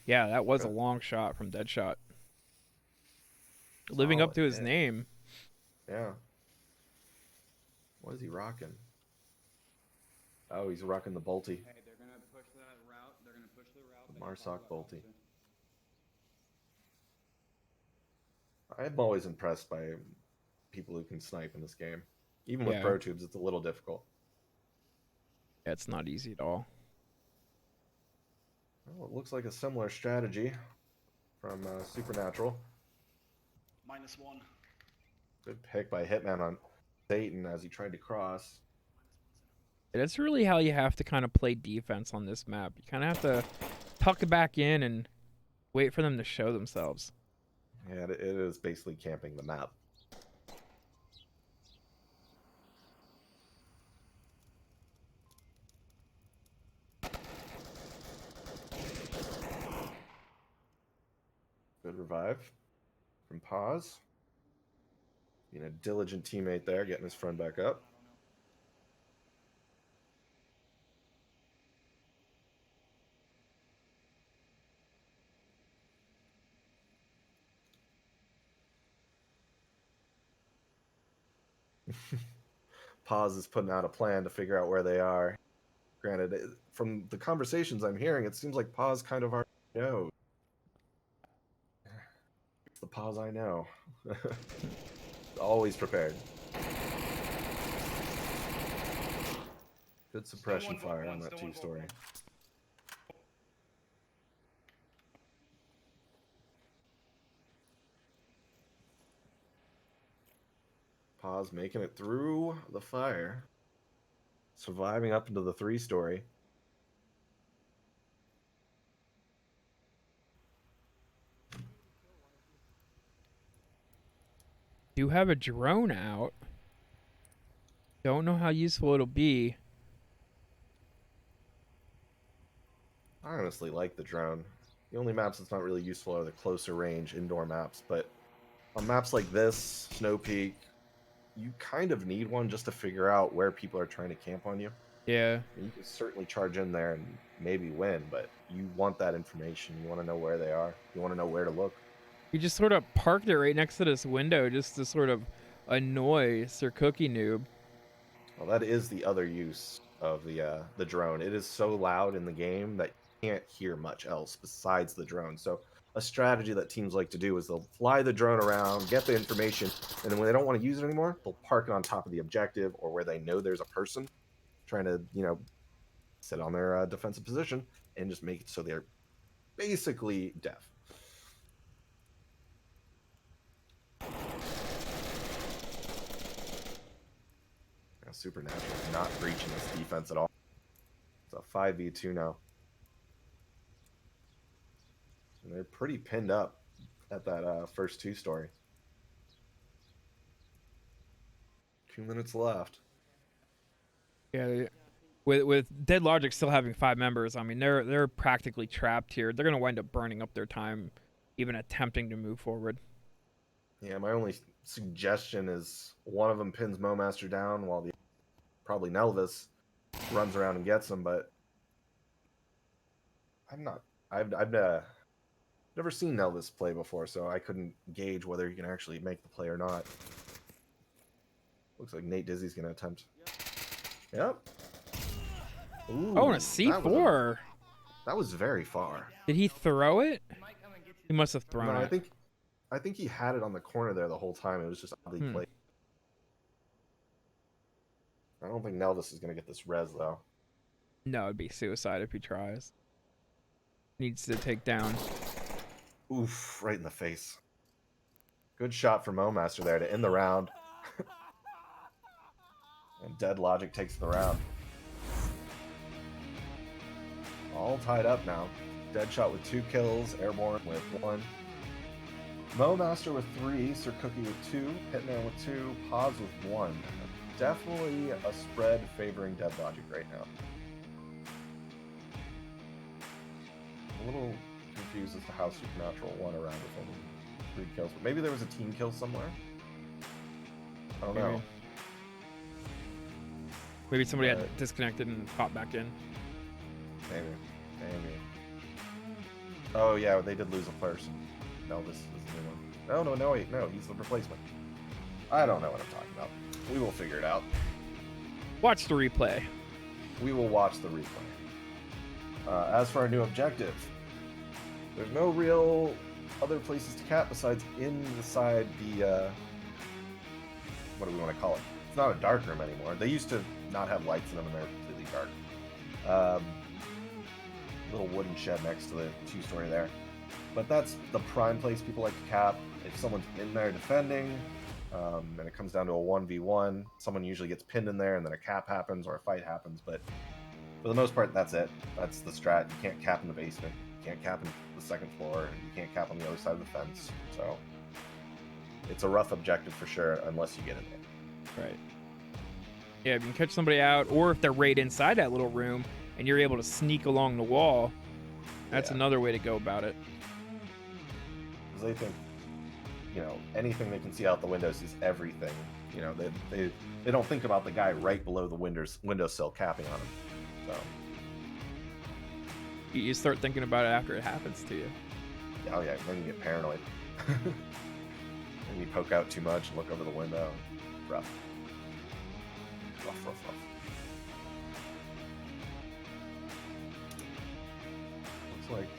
Yeah, that was a long shot from Deadshot. Living up to his name. Yeah. What is he rocking? Oh, he's rocking the bolty. Hey, they're gonna push that route. They're gonna push the route. The Marsoc bolty. I'm always impressed by people who can snipe in this game. Even with Pro Tubes, it's a little difficult. Yeah, it's not easy at all. Well, it looks like a similar strategy from Supernatural. -1. Good pick by Hitman on Satan as he tried to cross. That's really how you have to kind of play defense on this map. You kind of have to tuck it back in and wait for them to show themselves. Yeah, it is basically camping the map. Good revive from Paz. Being a diligent teammate there, getting his friend back up. Paz is putting out a plan to figure out where they are. Granted, from the conversations I'm hearing, it seems like Paz kind of already knows. It's the Paz I know. Always prepared. Good suppression fire on that 2-story. Paz making it through the fire. Surviving up into the 3-story. Do have a drone out. Don't know how useful it'll be. I honestly like the drone. The only maps that's not really useful are the closer range indoor maps, but on maps like this, Snow Peak, you kind of need one just to figure out where people are trying to camp on you. Yeah. You can certainly charge in there and maybe win, but you want that information. You want to know where they are. You want to know where to look. You just sort of parked it right next to this window just to sort of annoy Sir Cookie Noob. Well, that is the other use of the drone. It is so loud in the game that you can't hear much else besides the drone. So a strategy that teams like to do is they'll fly the drone around, get the information, and then when they don't want to use it anymore, they'll park it on top of the objective or where they know there's a person trying to, sit on their defensive position and just make it so they're basically deaf. Supernatural is not breaching this defense at all. It's a 5v2 now. And they're pretty pinned up at that first 2-story. 2 minutes left. Yeah, with Dead Logic still having 5 members, I mean they're practically trapped here. They're gonna wind up burning up their time, even attempting to move forward. Yeah, my only suggestion is one of them pins Momaster down while the probably Nelvis runs around and gets him. But I've never seen Nelvis play before, so I couldn't gauge whether he can actually make the play or not. Looks like Nate Dizzy's gonna attempt. Yep. Ooh, Oh, and a C4. That was very far. Did he throw it? He must have thrown No, it. I think he had it on the corner there the whole time. It was just oddly played. I don't think Nelvis is going to get this res, though. No, it'd be suicide if he tries. Needs to take down. Oof, right in the face. Good shot from Momaster there to end the round. And Dead Logic takes the round. All tied up now. Deadshot with 2 kills, Airborne with 1. Momaster with 3, Sir Cookie with 2, Hitman with 2, Paz with 1. Definitely a spread favoring Dead Logic right now. A little confused as to how Supernatural won around with only 3 kills, but maybe there was a team kill somewhere. I don't know. Maybe somebody had disconnected and popped back in. Maybe. Oh yeah, they did lose a person. No, this is the new one. No, wait, no, he's the replacement. I don't know what I'm talking about. We will figure it out. Watch the replay. We will watch the replay. As for our new objective, there's no real other places to cap besides inside the, what do we want to call it? It's not a dark room anymore. They used to not have lights in them and they're completely dark. Little wooden shed next to the 2-story there. But that's the prime place people like to cap. If someone's in there defending, and it comes down to a 1v1, someone usually gets pinned in there and then a cap happens or a fight happens. But for the most part, that's it. That's the strat. You can't cap in the basement. You can't cap in the second floor. And you can't cap on the other side of the fence. So it's a rough objective for sure unless you get in there. Right. Yeah, if you can catch somebody out, or if they're right inside that little room and you're able to sneak along the wall, that's another way to go about it. Because they think, anything they can see out the windows is everything. They don't think about the guy right below the windowsill capping on him. So you start thinking about it after it happens to you. Oh yeah, then you get paranoid. And you poke out too much and look over the window. Rough. Rough, rough, rough. Looks like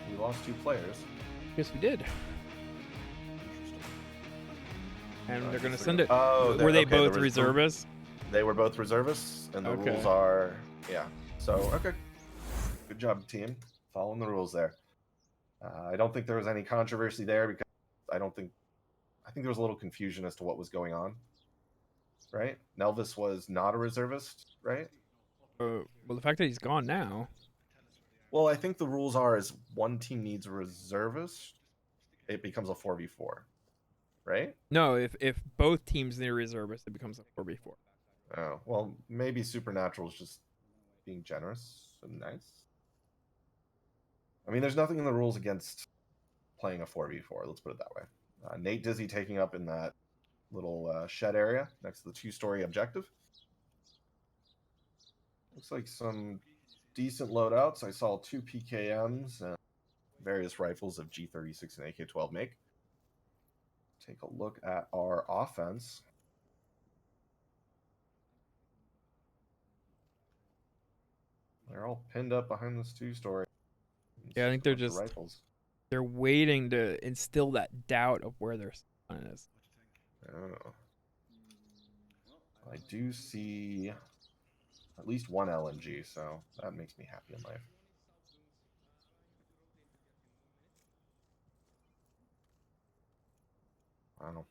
we lost 2 players. Yes, we did. Interesting. And I they're gonna guess send it. Oh, Were they okay, there both was the- reservists? They were both reservists, and the Okay. rules are So okay, good job, team, following the rules there. I don't think there was any controversy there because I think there was a little confusion as to what was going on. Right? Nelvis was not a reservist, right? Well, the fact that he's gone now. Well, I think the rules are is one team needs a reservist, it becomes a 4v4, right? No, if both teams need a reservist, it becomes a 4v4. Oh, well, maybe Supernatural is just being generous and nice. I mean, there's nothing in the rules against playing a 4v4, let's put it that way. Nate Dizzy taking up in that little shed area next to the 2-story objective. Looks like some decent loadouts. I saw 2 PKMs and various rifles of G36 and AK-12 make. Take a look at our offense. They're all pinned up behind this 2-story. Yeah, I think they're just rifles. they're waiting to instill that doubt of where their son is. Oh. I do see at least 1 LMG, so that makes me happy in life. I don't know.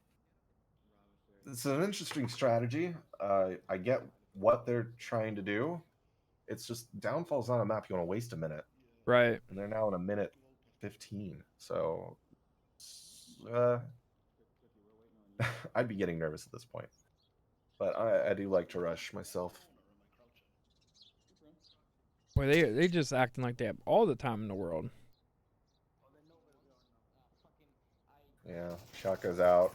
It's an interesting strategy. I get what they're trying to do. It's just Downfall's on a map you want to waste a minute, Right. and they're now in a minute 15. So I'd be getting nervous at this point. But I do like to rush myself. Well, they just acting like they have all the time in the world. Yeah, shot goes out.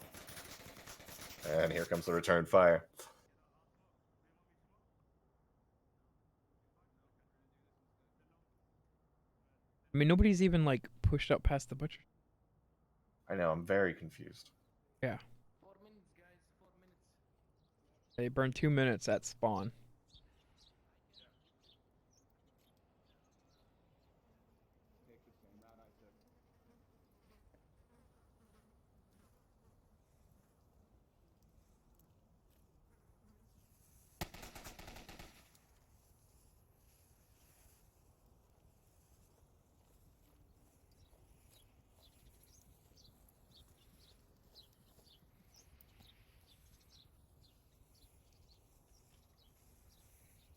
And here comes the return fire. I mean, nobody's even like pushed up past the butcher. I know, I'm very confused. Yeah. 4 minutes, guys. 4 minutes. They burned 2 minutes at spawn.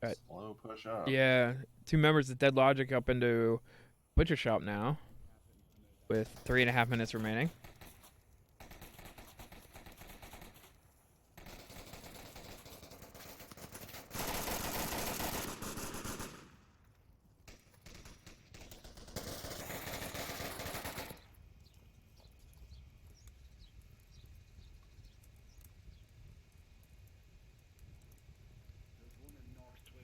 Right. Slow push up. Yeah, 2 members of Dead Logic up into butcher shop now, with 3.5 minutes remaining. There's one in North Twin.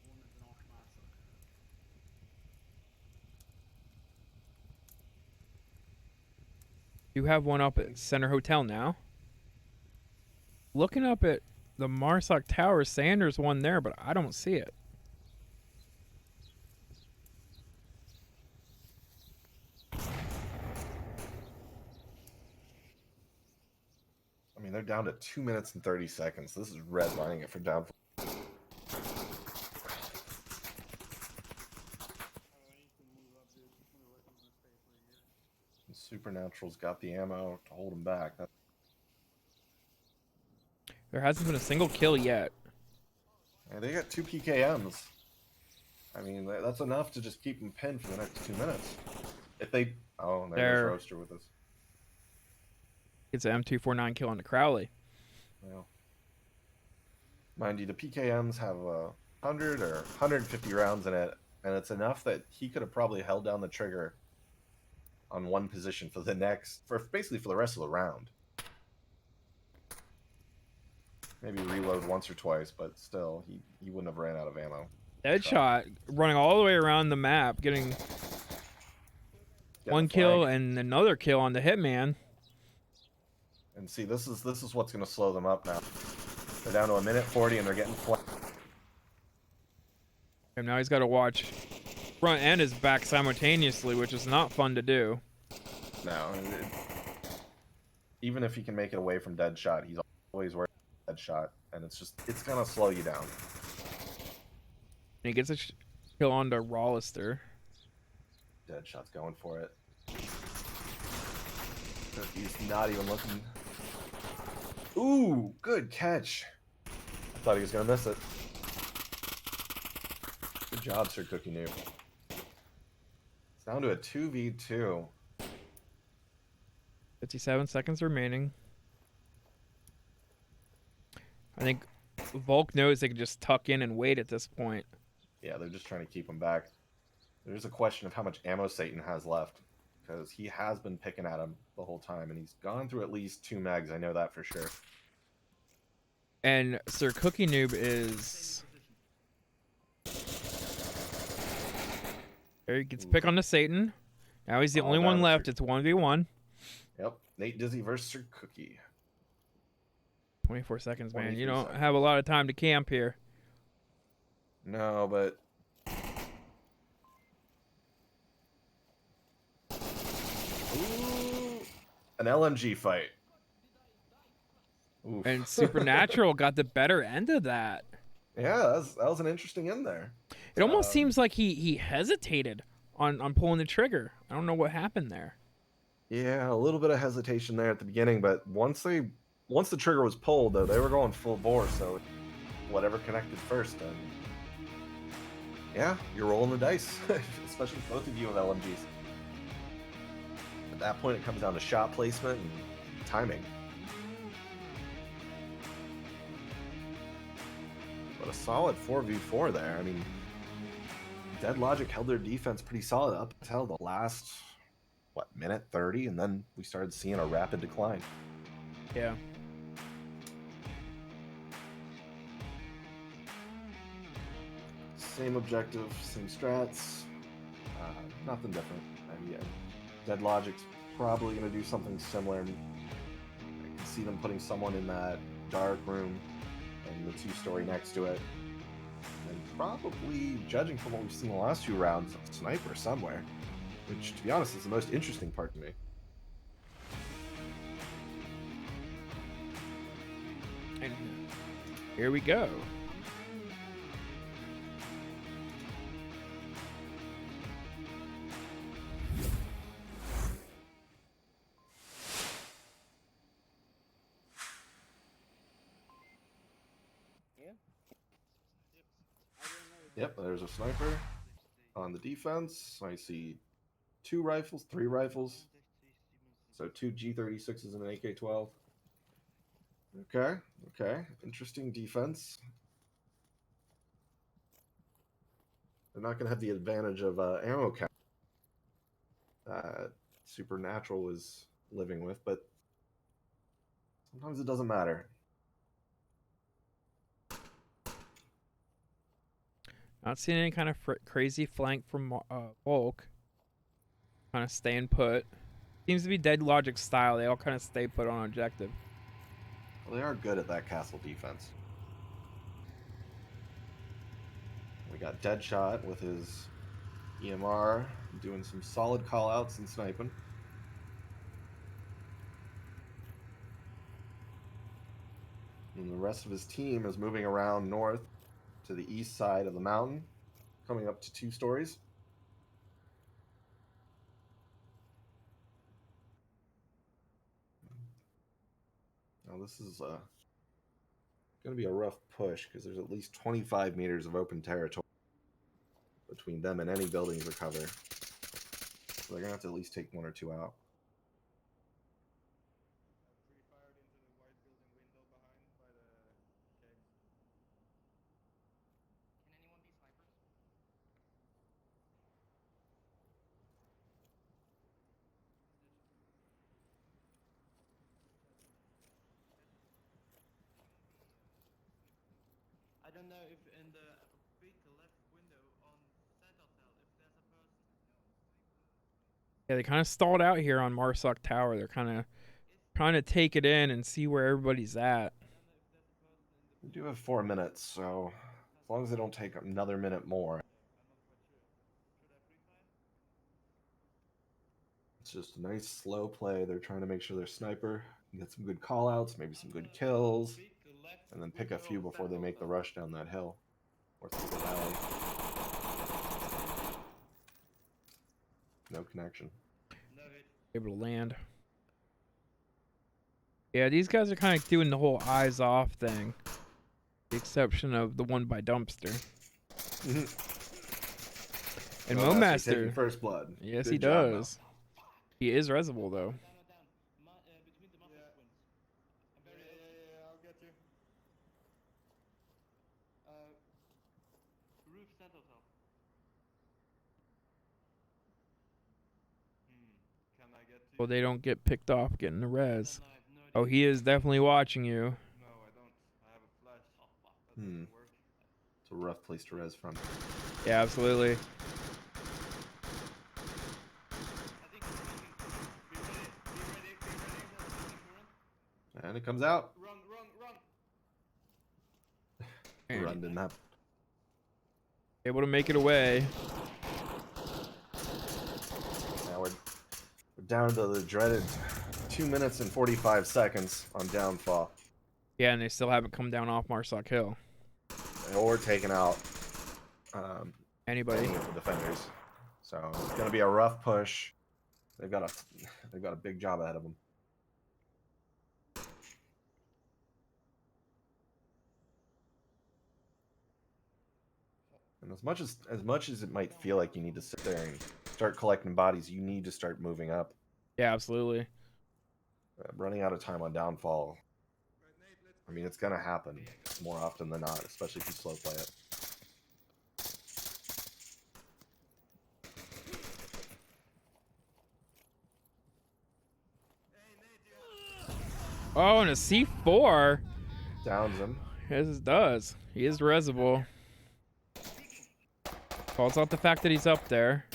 One in North Marsac. You have one up at Center Hotel now. Looking up at the Marsoc Tower, Sanders one there, but I don't see it. I mean, they're down to 2 minutes and 30 seconds. This is redlining it for Downfall. Supernatural's got the ammo to hold him back. There hasn't been a single kill yet. And they got 2 PKMs. I mean, that's enough to just keep them pinned for the next 2 minutes. If they... Oh, there's Roaster with us. It's an M249 kill on the Crowley. Well, mind you, the PKMs have 100 or 150 rounds in it, and it's enough that he could have probably held down the trigger on one position for the next... basically for the rest of the round. Maybe reload once or twice, but still, he wouldn't have ran out of ammo. Deadshot running all the way around the map, getting Get one the kill flag. and another kill on the Hitman. And see, this is what's going to slow them up now. They're down to 1:40 and they're getting flat. And now he's got to watch front and his back simultaneously, which is not fun to do. No, even if he can make it away from dead shot, he's always worried about dead shot, and it's gonna slow you down. And he gets a kill onto Rollister. Dead shot's going for it. He's not even looking. Ooh, good catch. I thought he was gonna miss it. Good job, Sir Cookie Noob. It's down to a 2v2. 57 seconds remaining. I think Volk knows they can just tuck in and wait at this point. Yeah, they're just trying to keep him back. There's a question of how much ammo Satan has left, because he has been picking at him the whole time, and he's gone through at least 2 mags. I know that for sure. And Sir Cookie Noob is... There he gets a pick on the Satan. Now he's the only one left. It's 1v1. Yep, Nate Dizzy versus Sir Cookie. 24 seconds, man. 23 You don't seconds. have a lot of time to camp here. No, but... Ooh, an LMG fight. Oof. And Supernatural got the better end of that. Yeah, that was an interesting end there. It almost seems like he hesitated on pulling the trigger. I don't know what happened there. Yeah, a little bit of hesitation there at the beginning, but once the trigger was pulled, though, they were going full bore, so whatever connected first. And yeah, you're rolling the dice, especially both of you with LMGs. At that point, it comes down to shot placement and timing. But a solid 4v4 there. I mean, Dead Logic held their defense pretty solid up until the last, minute 30, and then we started seeing a rapid decline. Yeah. Same objective, same strats, nothing different. And yeah, Dead Logic's probably going to do something similar. I can see them putting someone in that dark room and the 2-story next to it. And probably, judging from what we've seen in the last 2 rounds, a sniper somewhere. Which, to be honest, is the most interesting part to me. And here we go. Yep, there's a sniper on the defense. I see 2 rifles, 3 rifles. So 2 G36s and an AK-12. Okay. Interesting defense. They're not going to have the advantage of ammo count that Supernatural was living with, but sometimes it doesn't matter. Not seeing any kind of crazy flank from Volk. Kind of staying put. Seems to be Dead Logic style. They all kind of stay put on objective. Well, they are good at that castle defense. We got Deadshot with his EMR doing some solid callouts and sniping. And the rest of his team is moving around north to the east side of the mountain, coming up to 2 stories. Now this is going to be a rough push because there's at least 25 meters of open territory between them and any buildings or cover. So they're going to have to at least take 1 or 2 out. Pre-fired into the white building window behind by the kegs. Can anyone be snipers? I don't know if in the big left window on Citadel, if there's a person. Yeah, they kind of stalled out here on Marsoc Tower. They're kind of trying to take it in and see where everybody's at. We do have 4 minutes, so as long as they don't take another minute more. It's just a nice slow play. They're trying to make sure their sniper can get some good callouts, maybe some good kills, and then pick a few before they make the rush down that hill or through the valley. No connection. Able to land. Yeah, these guys are kind of doing the whole eyes off thing. The exception of the one by dumpster. And Momaster Momaster. taking first blood. Yes, Good he job, does. He is Resible though. Between the muffin twins. Yeah, I'll get you. Roof center top. Can I get to Well, they don't get picked off getting the res. Then I have no idea. Oh, he is definitely watching you. No, I don't. I have a flash. That Hmm. doesn't work. It's a rough place to res from. Yeah, absolutely. I think it's moving. Be ready. Be ready. And it comes out. Run. And Run didn't happen. able to make it away. Now we're down to the dreaded 2 minutes and 45 seconds on downfall. Yeah, and they still haven't come down off Marsock Hill. Or taken out Anybody? any of the defenders. So it's going to be a rough push. They've got a big job ahead of them. And as much as it might feel like you need to sit there and start collecting bodies, you need to start moving up. Yeah, absolutely. Running out of time on downfall. I mean, it's gonna happen more often than not, especially if you slow play it. Oh, and a C4. Downs him. Yes, it does. He is Resible. Calls out the fact that he's up there.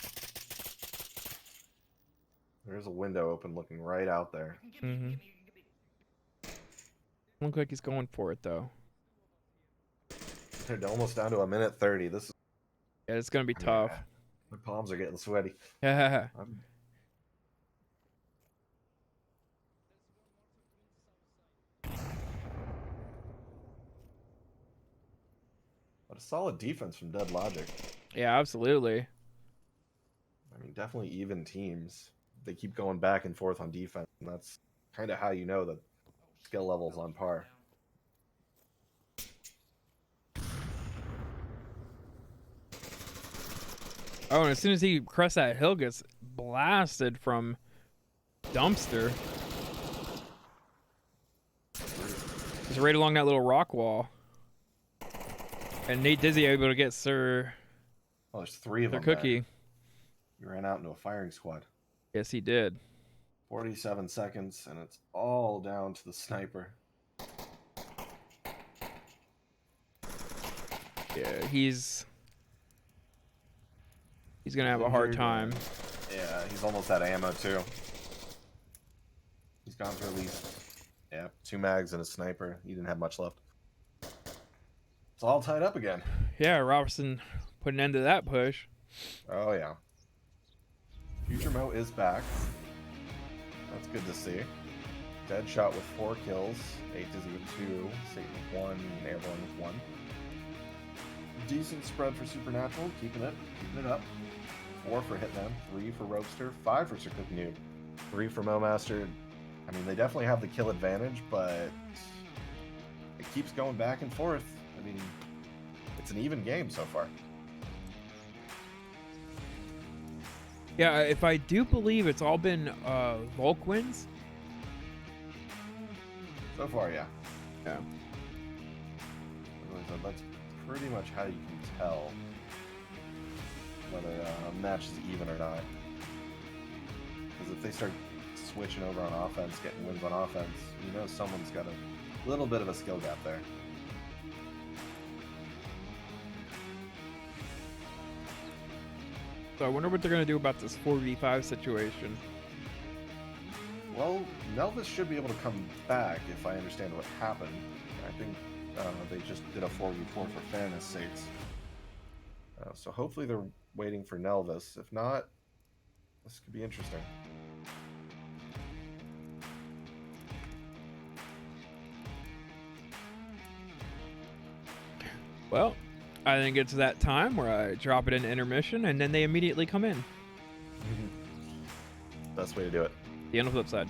There's a window open looking right out there. Mm-hmm. Look like he's going for it though. They're almost down to a minute 30. This is Yeah, it's gonna be tough. my palms are getting sweaty. Yeah. I'm... But a solid defense from Dead Logic. Yeah, absolutely. I mean, definitely even teams. They keep going back and forth on defense, and that's kind of how you know that skill level's on par. Oh, and as soon as he crests that hill, gets blasted from dumpster. Just right along that little rock wall. And Nate Dizzy able to get Sir Oh, there's 3 of their them there. cookie. He ran out into a firing squad. Yes, he did. 47 seconds, and it's all down to the sniper. Yeah, he's gonna have a hard time. Yeah, he's almost out of ammo, too. He's gone through at least, 2 mags and a sniper. He didn't have much left. It's all tied up again. Yeah, Robertson put an end to that push. Oh, yeah. Future Mo is back. That's good to see. Dead Shot with 4 kills. 8 Dizzy with 2. Satan with 1. And Airborne with 1. Decent spread for Supernatural. Keeping it up. 4 for Hitman. 3 for Ropester. 5 for Sir Cookie Noob. 3 for Momaster. I mean, they definitely have the kill advantage, but it keeps going back and forth. I mean, it's an even game so far. Yeah, if I do believe it's all been Volk wins. So far, yeah. Yeah. That's pretty much how you can tell whether a match is even or not. Because if they start switching over on offense, getting wins on offense, you know someone's got a little bit of a skill gap there. So I wonder what they're gonna do about this 4v5 situation. Well, Nelvis should be able to come back if I understand what happened. I think they just did a 4v4 for fairness sakes. So hopefully they're waiting for Nelvis. If not, this could be interesting. Well, I think it's that time where I drop it in intermission, and then they immediately come in. Best way to do it. The on the flip side.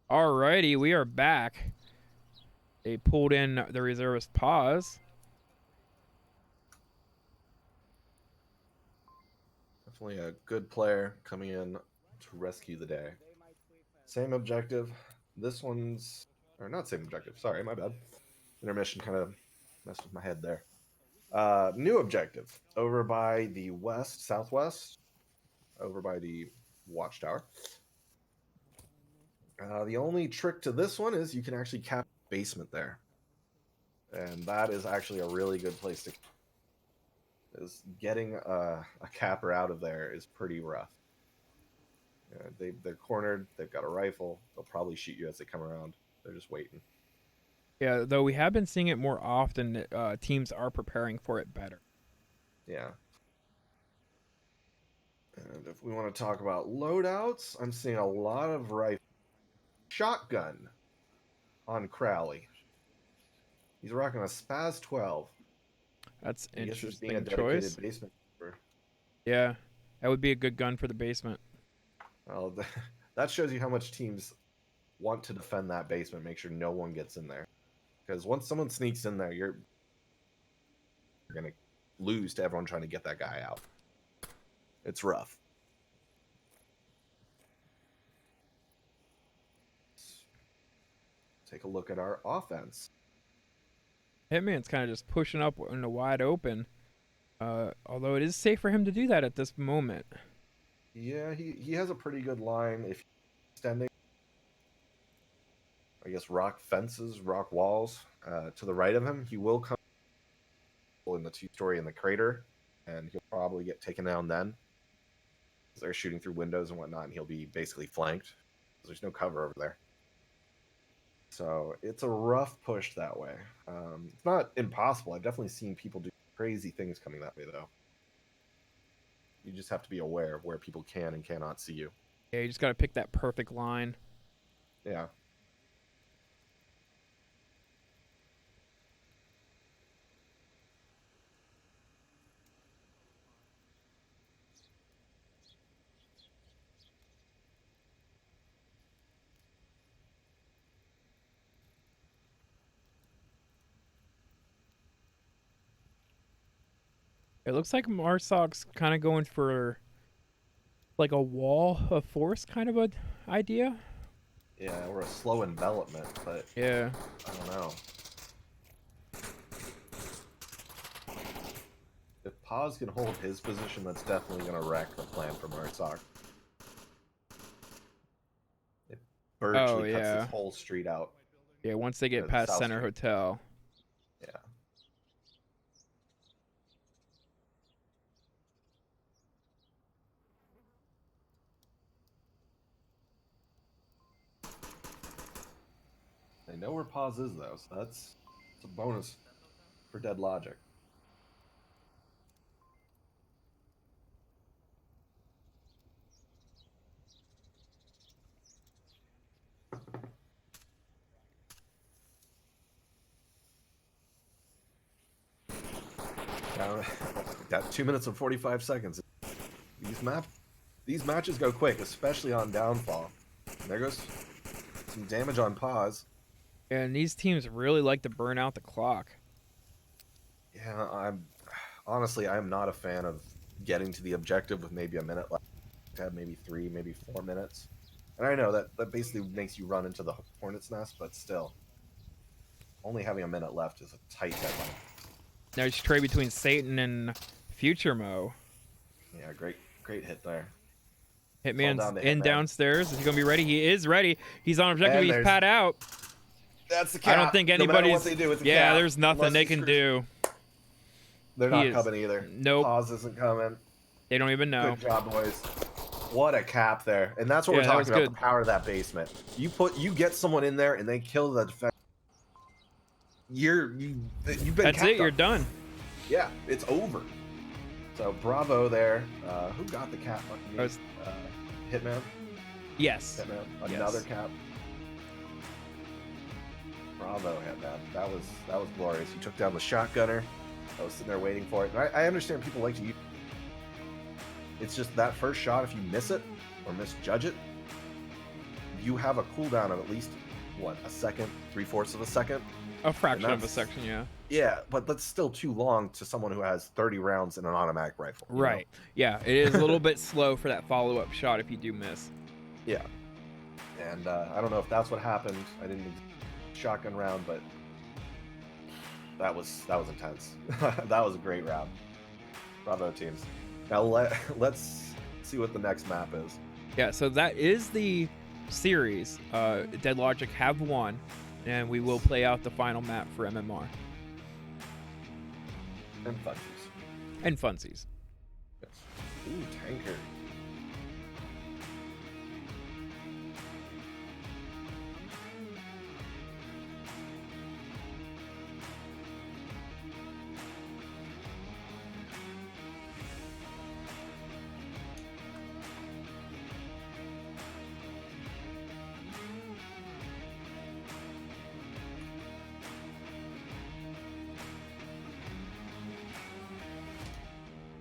Alrighty, we are back. They pulled in the reservist pause. Definitely a good player coming in to rescue the day. Same objective. This one's, or not same objective. Sorry, my bad. Intermission kind of messed with my head there. New objective over by the southwest, over by the watchtower. The only trick to this one is you can actually cap basement there, and that is actually a really good place to. Is getting a capper out of there is pretty rough. They're cornered. They've got a rifle. They'll probably shoot you as they come around. They're just waiting. Yeah, though we have been seeing it more often. Teams are preparing for it better. Yeah. And if we want to talk about loadouts, I'm seeing a lot of rifle. Shotgun on Crowley. He's rocking a Spaz 12. That's I guess he's being interesting a dedicated choice. basement keeper. Yeah, that would be a good gun for the basement. Well, that shows you how much teams want to defend that basement, make sure no one gets in there. Because once someone sneaks in there, you're going to lose to everyone trying to get that guy out. It's rough. Take a look at our offense. Hitman's kind of just pushing up in the wide open. Although it is safe for him to do that at this moment. Yeah, he has a pretty good line. If he's extending, I guess, rock fences, rock walls to the right of him, he will come in the two-story in the crater, and he'll probably get taken down then. They're shooting through windows and whatnot, and he'll be basically flanked. There's no cover over there. So it's a rough push that way. It's not impossible. I've definitely seen people do crazy things coming that way, though. You just have to be aware of where people can and cannot see you. Yeah, you just got to pick that perfect line. Yeah. It looks like Marsok's kind of going for like a wall of force kind of a idea. Yeah, or a slow envelopment, but Yeah. I don't know. If Paz can hold his position, that's definitely going to wreck the plan for Marsoc. It virtually cuts yeah. this whole street out. Yeah, once they get the past South Center Street. Hotel. Yeah. They know where Paz is, though, so that's a bonus for Dead Logic. Down, got 2 minutes and 45 seconds. These matches go quick, especially on downfall. And there goes some damage on Paz. And these teams really like to burn out the clock. Yeah, honestly, I'm not a fan of getting to the objective with maybe a minute left. To have maybe 3, maybe 4 minutes. And I know that basically makes you run into the hornet's nest, but still, only having a minute left is a tight deadline. Now it's trade between Satan and Future Mo. Yeah, great hit there. Hitman's down to in Hitman. Downstairs. Is he gonna be ready? He is ready. He's on objective. And He's there's- pat out. That's the I cap. don't think No matter anybody's. what they do, it's a yeah, cap. there's nothing Unless they he can screws- do. They're He not is- coming either. Nope. Pause isn't coming. They don't even know. Good job, boys. What a cap there. And that's what Yeah, we're that talking was about, good. the power of that basement. You get someone in there and they kill the defense. You've been That's capped it. You're up. done. Yeah, it's over. So bravo there. Who got the cap? That was- Hitman? Yes. Hitman. Another cap. Bravo, Hitman. That was glorious. You took down the shotgunner. I was sitting there waiting for it. And I understand people like to use. It's just that first shot, if you miss it or misjudge it, you have a cooldown of at least what, a second, 3/4 of a second. A fraction of a that's- section, yeah. Yeah, but that's still too long to someone who has 30 rounds in an automatic rifle. you know? Right. Yeah, it is a little bit slow for that follow-up shot if you do miss. Yeah. And I don't know if that's what happened. I didn't shotgun round, but that was intense. That was a great round. Bravo teams. Now let's see what the next map is. Yeah, so that is the series. Dead Logic have won, and we will play out the final map for MMR And funsies. and funsies. Yes. Ooh, tanker.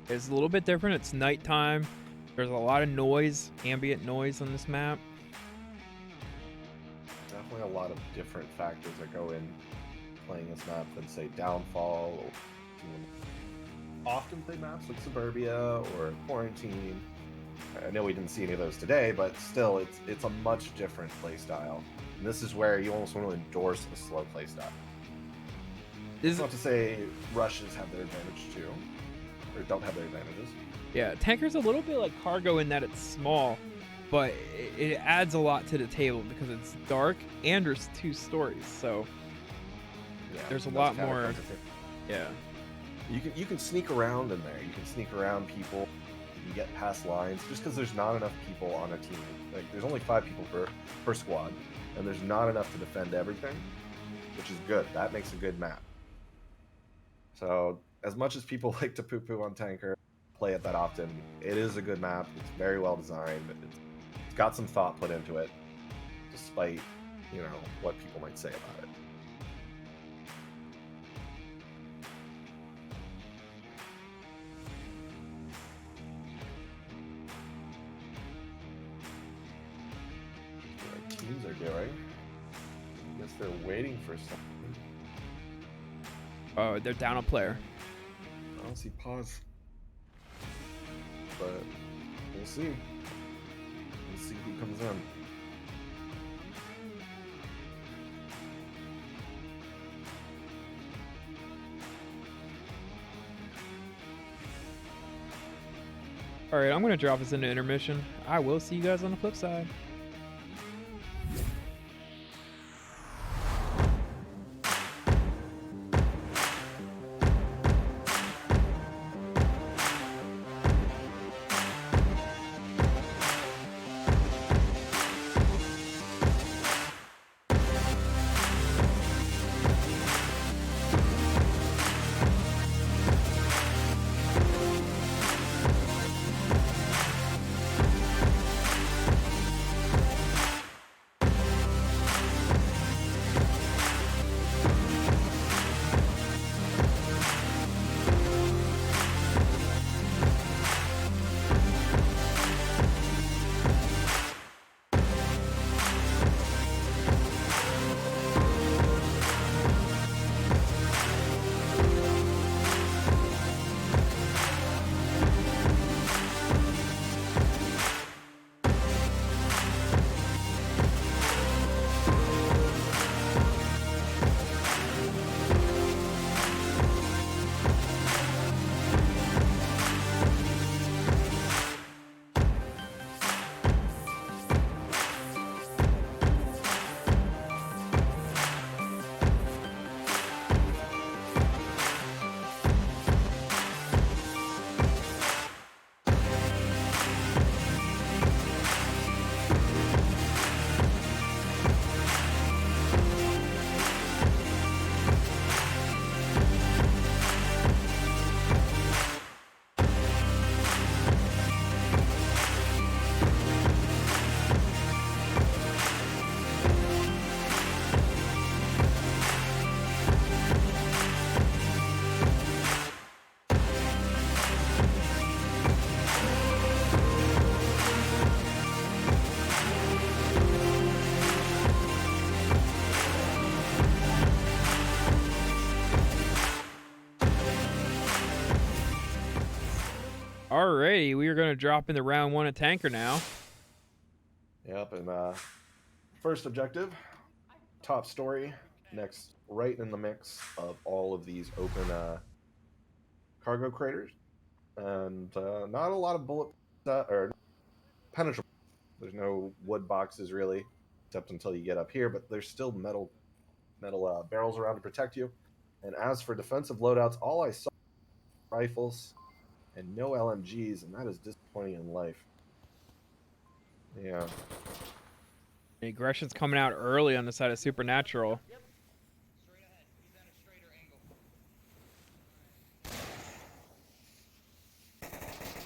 It's a little bit different. It's nighttime. There's a lot of noise, ambient noise on this map. Definitely a lot of different factors that go in playing this map than say Downfall or often play maps like Suburbia or Quarantine. I know we didn't see any of those today, but still, it's a much different play style. And this is where you almost want to endorse a slow play style. It's not to say rushes have their advantage too, or don't have their advantages. Yeah, Tanker's a little bit like Cargo in that it's small, but it adds a lot to the table because it's dark and there's 2 stories. So Yeah, there's a that's lot kinda more. complicated. Yeah. You can sneak around in there. You can sneak around people. You can get past lines. Just because there's not enough people on a team. Like there's only 5 people per squad, and there's not enough to defend everything, which is good. That makes a good map. So as much as people like to poo-poo on Tanker, play it that often, it is a good map. It's very well designed. It's got some thought put into it, despite what people might say about it. What teams are doing? I guess they're waiting for something. Oh, they're down a player. I don't see pause. But we'll see. We'll see who comes in. All right, I'm going to drop us into intermission. I will see you guys on the flip side. Alrighty, we are going to drop in the round 1 of Tanker now. Yep, and first objective, top story, next right in the mix of all of these open cargo craters, and not a lot of bullet or penetrable. There's no wood boxes really, except until you get up here, but there's still metal barrels around to protect you. And as for defensive loadouts, all I saw were rifles and no LMGs, and that is disappointing in life. Yeah. The aggression's coming out early on the side of Supernatural. Yep. Straight ahead. He's at a straighter angle.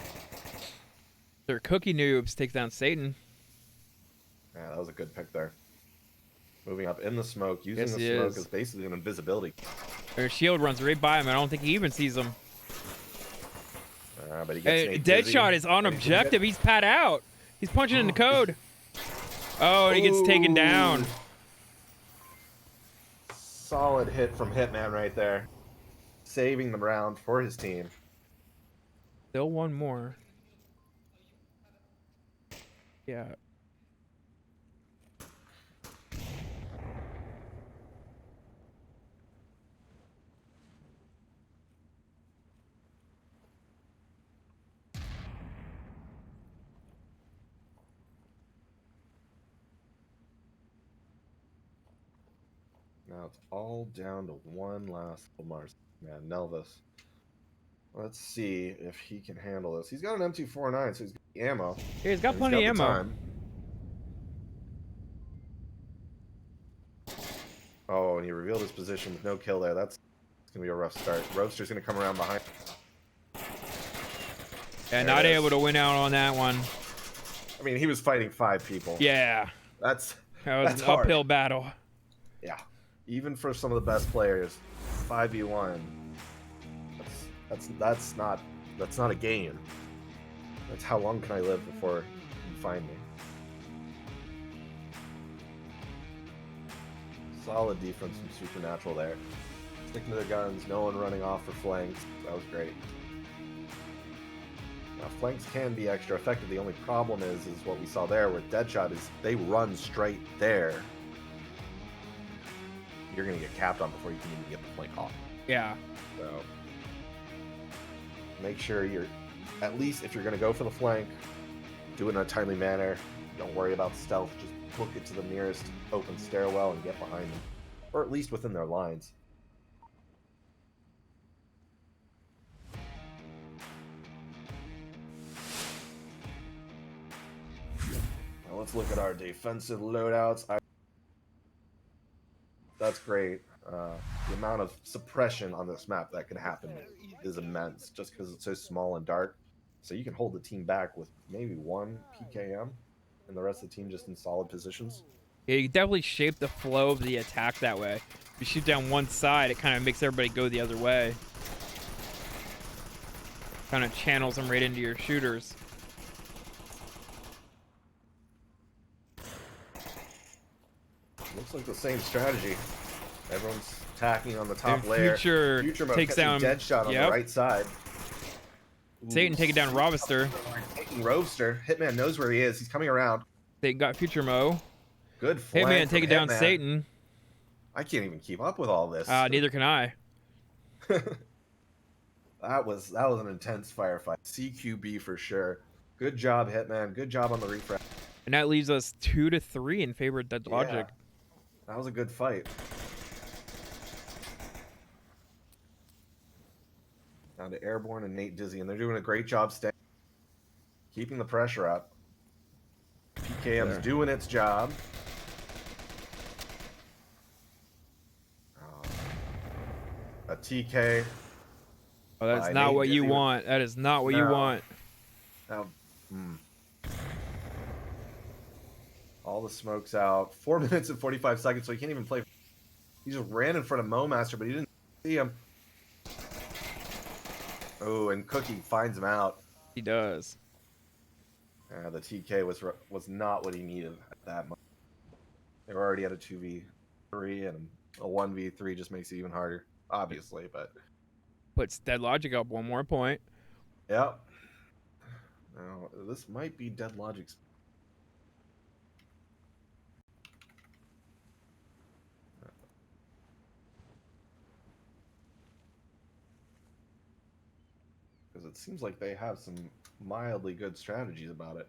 Their cookie noobs takes down Satan. Yeah, that was a good pick there. Moving up in the smoke, using Yes, the he smoke is. as basically an invisibility. Their shield runs right by him. I don't think he even sees them. But he gets Hey, Nate dizzy, Deadshot is on and he can objective. He's pat out. He's punching in the code. Oh, and he gets taken down. Solid hit from Hitman right there. Saving the round for his team. Still one more. Yeah. Now it's all down to one last Mars. Man, Nelvis. Let's see if he can handle this. He's got an M249, so he's got the ammo. Yeah, he's got and plenty of the ammo. time. Oh, and he revealed his position with no kill there. That's going to be a rough start. Roaster's going to come around behind. Yeah, There not it is. able to win out on that one. I mean, he was fighting 5 people. Yeah, That that was That's an hard. uphill battle. Yeah. Even for some of the best players, 5v1. That's not a game. That's how long can I live before you find me. Solid defense from Supernatural there. Sticking to their guns, no one running off for flanks. That was great. Now flanks can be extra effective. The only problem is what we saw there with Deadshot is they run straight there. You're gonna get capped on before you can even get the flank off. Yeah. So make sure you're, at least if you're going to go for the flank, do it in a timely manner. Don't worry about stealth. Just book it to the nearest open stairwell and get behind them. Or at least within their lines. Now let's look at our defensive loadouts. That's great. The amount of suppression on this map that can happen is immense just because it's so small and dark. So you can hold the team back with maybe 1 PKM and the rest of the team just in solid positions. Yeah, you can definitely shape the flow of the attack that way. If you shoot down one side, it kind of makes everybody go the other way. Kind of channels them right into your shooters. Looks like the same strategy. Everyone's attacking on the top And layer. Future mode takes catching down- Deadshot on yep. the right side. Satan taking down Robuster. Taking Roaster. Hitman knows where he is. He's coming around. Satan got Future Mo. Good flank Hitman from taking down Hitman. Satan. I can't even keep up with all this. Neither can I. That was an intense firefight. CQB for sure. Good job, Hitman. Good job on the refresh. And that leaves us 2-3 in favor of Dead Logic. Yeah, that was a good fight. Down to Airborne and Nate Dizzy, and they're doing a great job staying, keeping the pressure up. PKM's There. doing its job. A TK. Oh, that's By not Nate what you Dizzy. want. That is not what you No. want. Now, all the smoke's out. 4 minutes and 45 seconds, so he can't even play. He just ran in front of Momaster, but he didn't see him. Oh, and Cookie finds him out. He does. The TK was not what he needed at that moment. They were already at a 2v3, and a 1v3 just makes it even harder, obviously. But Puts Dead Logic up one more point. yep. Now, this might be Dead Logic's. Because it seems like they have some mildly good strategies about it.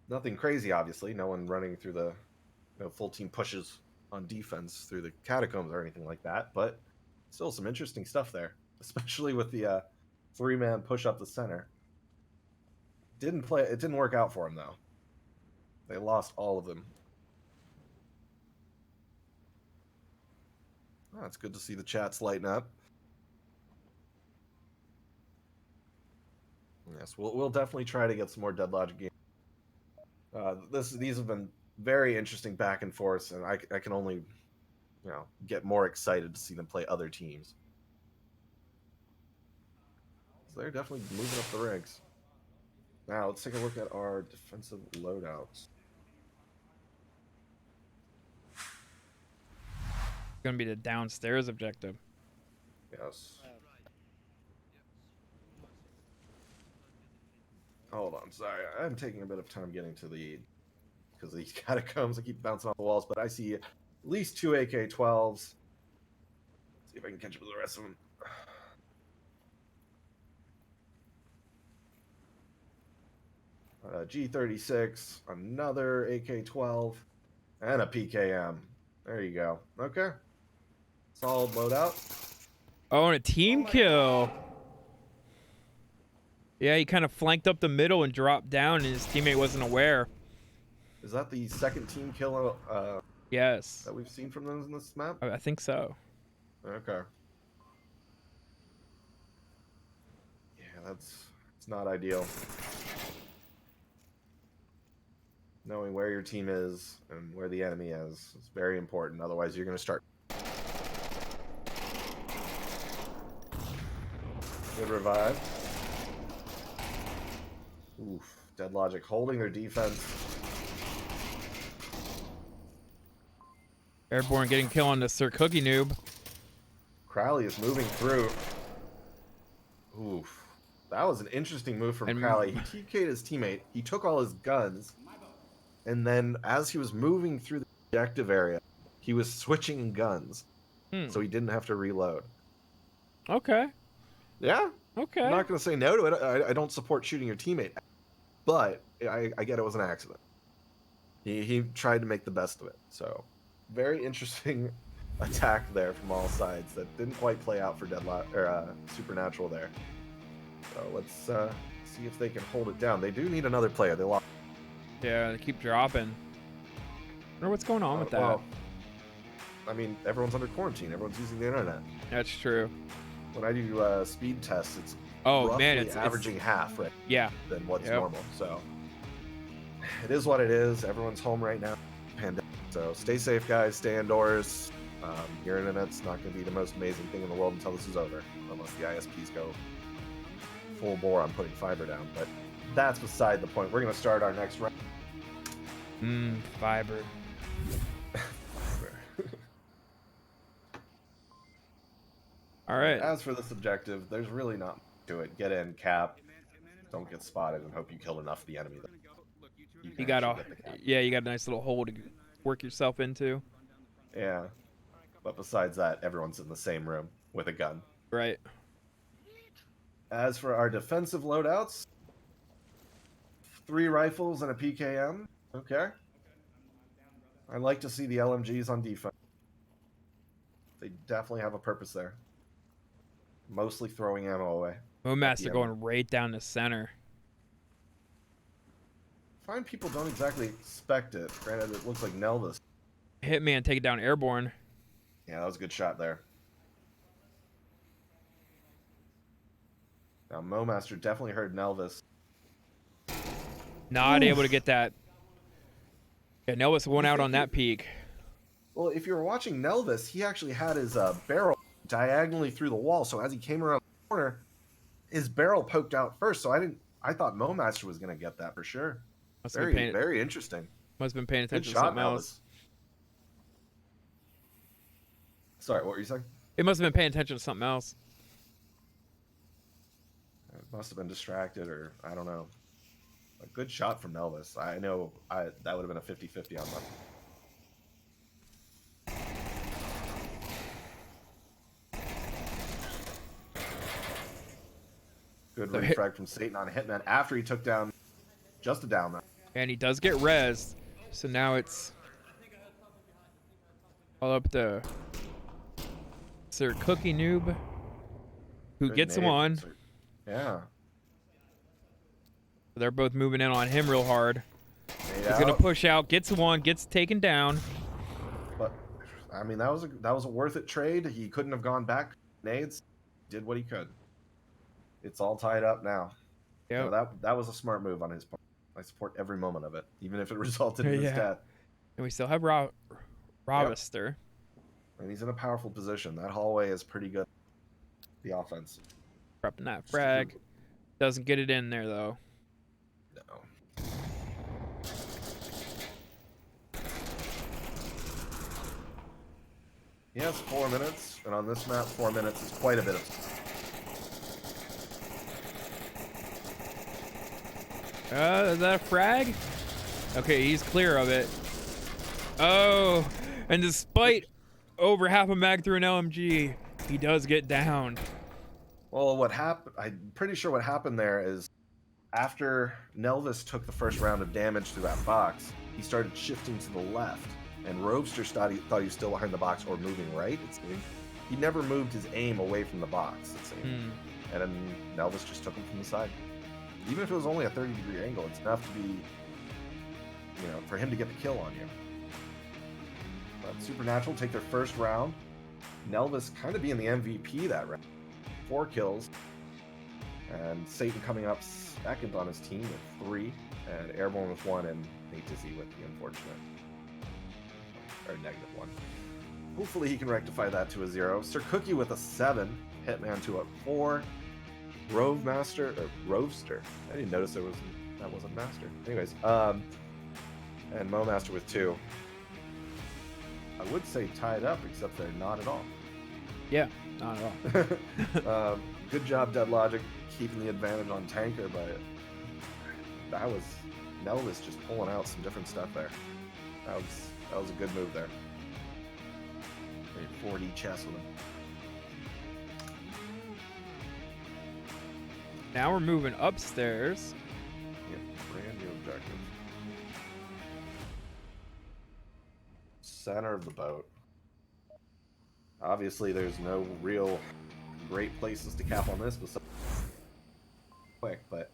Nothing crazy, obviously. No one running through the full team pushes on defense through the catacombs or anything like that, but still some interesting stuff there, especially with the 3-man push up the center. It didn't work out for him, though. They lost all of them. Oh, it's good to see the chats lighten up. Yes, we'll definitely try to get some more Dead Logic games. These have been very interesting back and forth, and I can only get more excited to see them play other teams. So they're definitely moving up the ranks. Now let's take a look at our defensive loadouts. Gonna be the downstairs objective. Yes. Hold on, sorry. I'm taking a bit of time getting to because these catacombs, I keep bouncing off the walls, but I see at least 2 AK-12s. See if I can catch up with the rest of them. G36, another AK-12, and a PKM. There you go. Okay. Solid loadout. Oh, and a team kill. Yeah, he kind of flanked up the middle and dropped down, and his teammate wasn't aware. Is that the second team kill Yes. that we've seen from them in this map? I think so. Okay. Yeah, it's not ideal. Knowing where your team is and where the enemy is very important. Otherwise, you're going to start. Good revive. Oof. Dead Logic holding their defense. Airborne getting kill on the Sir Cookie noob. Crowley is moving through. Oof. That was an interesting move from Crowley. He TK'd his teammate. He took all his guns. And then as he was moving through the objective area, he was switching guns. So he didn't have to reload. Okay. Yeah. Okay. I'm not going to say no to it. I don't support shooting your teammate. But I get it was an accident. He tried to make the best of it. So very interesting attack there from all sides that didn't quite play out for Supernatural there. So let's see if they can hold it down. They do need another player. They lost. Yeah, they keep dropping. I wonder what's going on with that. Well, I mean, everyone's under quarantine. Everyone's using the internet. That's true. When I do speed tests, it's roughly it's averaging half, right? Yeah. Than what's normal. So it is what it is. Everyone's home right now. Pandemic. So stay safe, guys. Stay indoors. Your internet's not going to be the most amazing thing in the world until this is over, unless the ISPs go full bore on putting fiber down. But that's beside the point. We're going to start our next round. Fiber. All right. As for this objective, there's really not much to it. Get in, cap. Don't get spotted, and hope you kill enough of the enemy. You got a nice little hole to work yourself into. Yeah. But besides that, everyone's in the same room with a gun. Right. As for our defensive loadouts, 3 rifles and a PKM. Okay. I like to see the LMGs on defense. They definitely have a purpose there. Mostly throwing ammo away. Momaster going right down the center. Find people don't exactly expect it. Granted, it looks like Nelvis. Hitman taking down Airborne. Yeah, that was a good shot there. Now, Momaster definitely heard Nelvis. Not able to get that. Yeah, Nelvis went out on that peak. Well, if you were watching Nelvis, he actually had his barrel diagonally through the wall. So as he came around the corner, his barrel poked out first. So I thought Momaster was going to get that for sure. Very interesting. Must have been paying attention to something else. Sorry, what were you saying? It must have been paying attention to something else. It must have been distracted, or I don't know. A good shot from Elvis. I know that would have been a 50-50 on that. Good So refrag from Satan on Hitman after he took down just a down man. And he does get rezzed. So now it's all up to Sir Cookie Noob, who Good gets him nade from on. Sir- Yeah. They're both moving in on him real hard. Nade He's gonna out. push out, gets one, gets taken down. But I mean, that was a worth it trade. He couldn't have gone back. Nades did what he could. It's all tied up now. You know, Yep. that was a smart move on his part. I support every moment of it, even if it resulted in his Yeah. death. And we still have Rovister. And he's in a powerful position. That hallway is pretty good. The offense. Prepping that frag. Doesn't get it in there though. No. He has 4 minutes, and on this map, 4 minutes is quite a bit of. Is that a frag? Okay, he's clear of it. Oh, and despite over half a mag through an LMG, he does get downed. Well, what happened? I'm pretty sure what happened there is after Nelvis took the first round of damage through that box, he started shifting to the left, and Rovester thought he was still behind the box or moving right. It seemed he never moved his aim away from the box. It seemed, and then Nelvis just took him from the side. Even if it was only a 30-degree angle, it's enough to be, you know, for him to get the kill on you. But Supernatural take their first round. Nelvis kind of being the MVP that round. 4 kills. And Satan coming up second on his team with 3. And Airborne with 1, and Nate Dizzy with the unfortunate. Or -1. Hopefully he can rectify that to a 0. Sir Cookie with a 7. Hitman to a 4. Rovester. I didn't notice that wasn't Master. Anyways, and Mo Master with 2. I would say tied up, except they're not at all. Yeah, not at all. Good job, Dead Logic, keeping the advantage on Tanker, but that was Nelvis just pulling out some different stuff there. That was a good move there. Made 4D chess with him. Now we're moving upstairs. Yep, brand new objective. Center of the boat. Obviously, there's no real great places to cap on this, but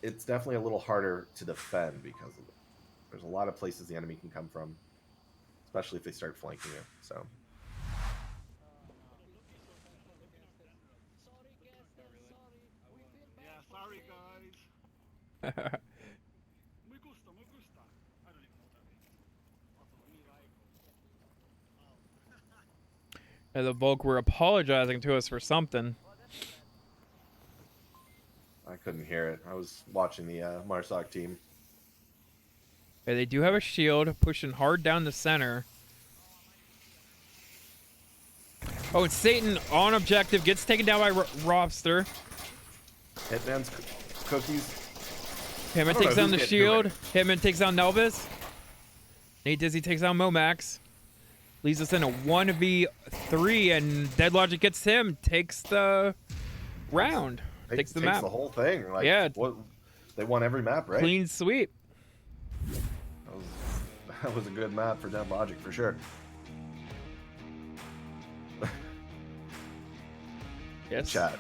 it's definitely a little harder to defend because of it. There's a lot of places the enemy can come from, especially if they start flanking you. So. Yeah, sorry guys. Me gusta. I don't even know what that means. Also, me like. And the Volk were apologizing to us for something. I couldn't hear it. I was watching the Marsoc team. Yeah, they do have a shield pushing hard down the center. Oh, it's Satan on objective. Gets taken down by Robster. Hitman's cookies. Hitman don't takes know down the who's getting shield. Hitman takes down Nelvis. Nate Dizzy takes down Momax. Leaves us in a 1v3, and Dead Logic gets him. Takes the round. Takes the map. The whole thing. Like, Yeah. What, they won every map, right? Clean sweep. That was a good map for Dead Logic for sure. Yes. Chat.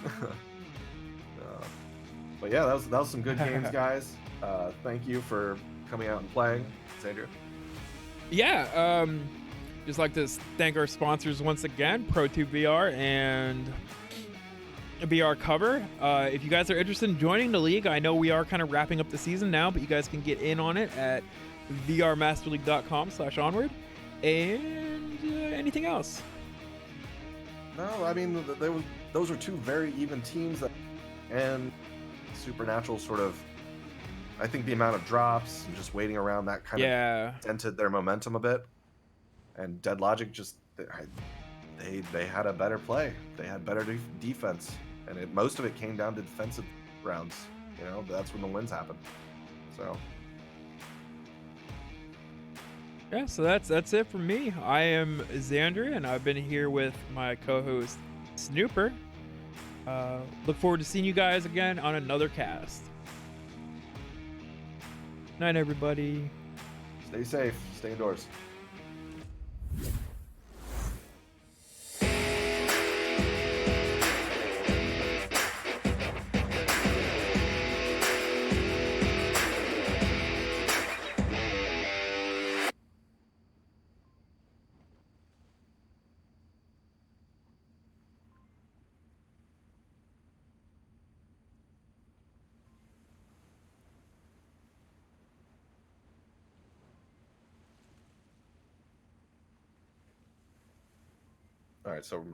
But yeah, that was some good games, guys. Thank you for coming out and playing, Xandria. Yeah, just like to thank our sponsors once again, Pro2 VR and VR Cover. If you guys are interested in joining the league, I know we are kind of wrapping up the season now, but you guys can get in on it at vrmasterleague.com/onward. And anything else? No, I mean, those were 2 very even teams, and Supernatural sort of, I think the amount of drops and just waiting around that kind of dented their momentum a bit. And Dead Logic just, they had a better play. They had better defense, and most of it came down to defensive rounds. You know, that's when the wins happen. So Yeah, so that's it for me. I am Xandria, and I've been here with my co-host Snooper. Look forward to seeing you guys again on another cast. Night, everybody. stay safe, stay indoors. All right, so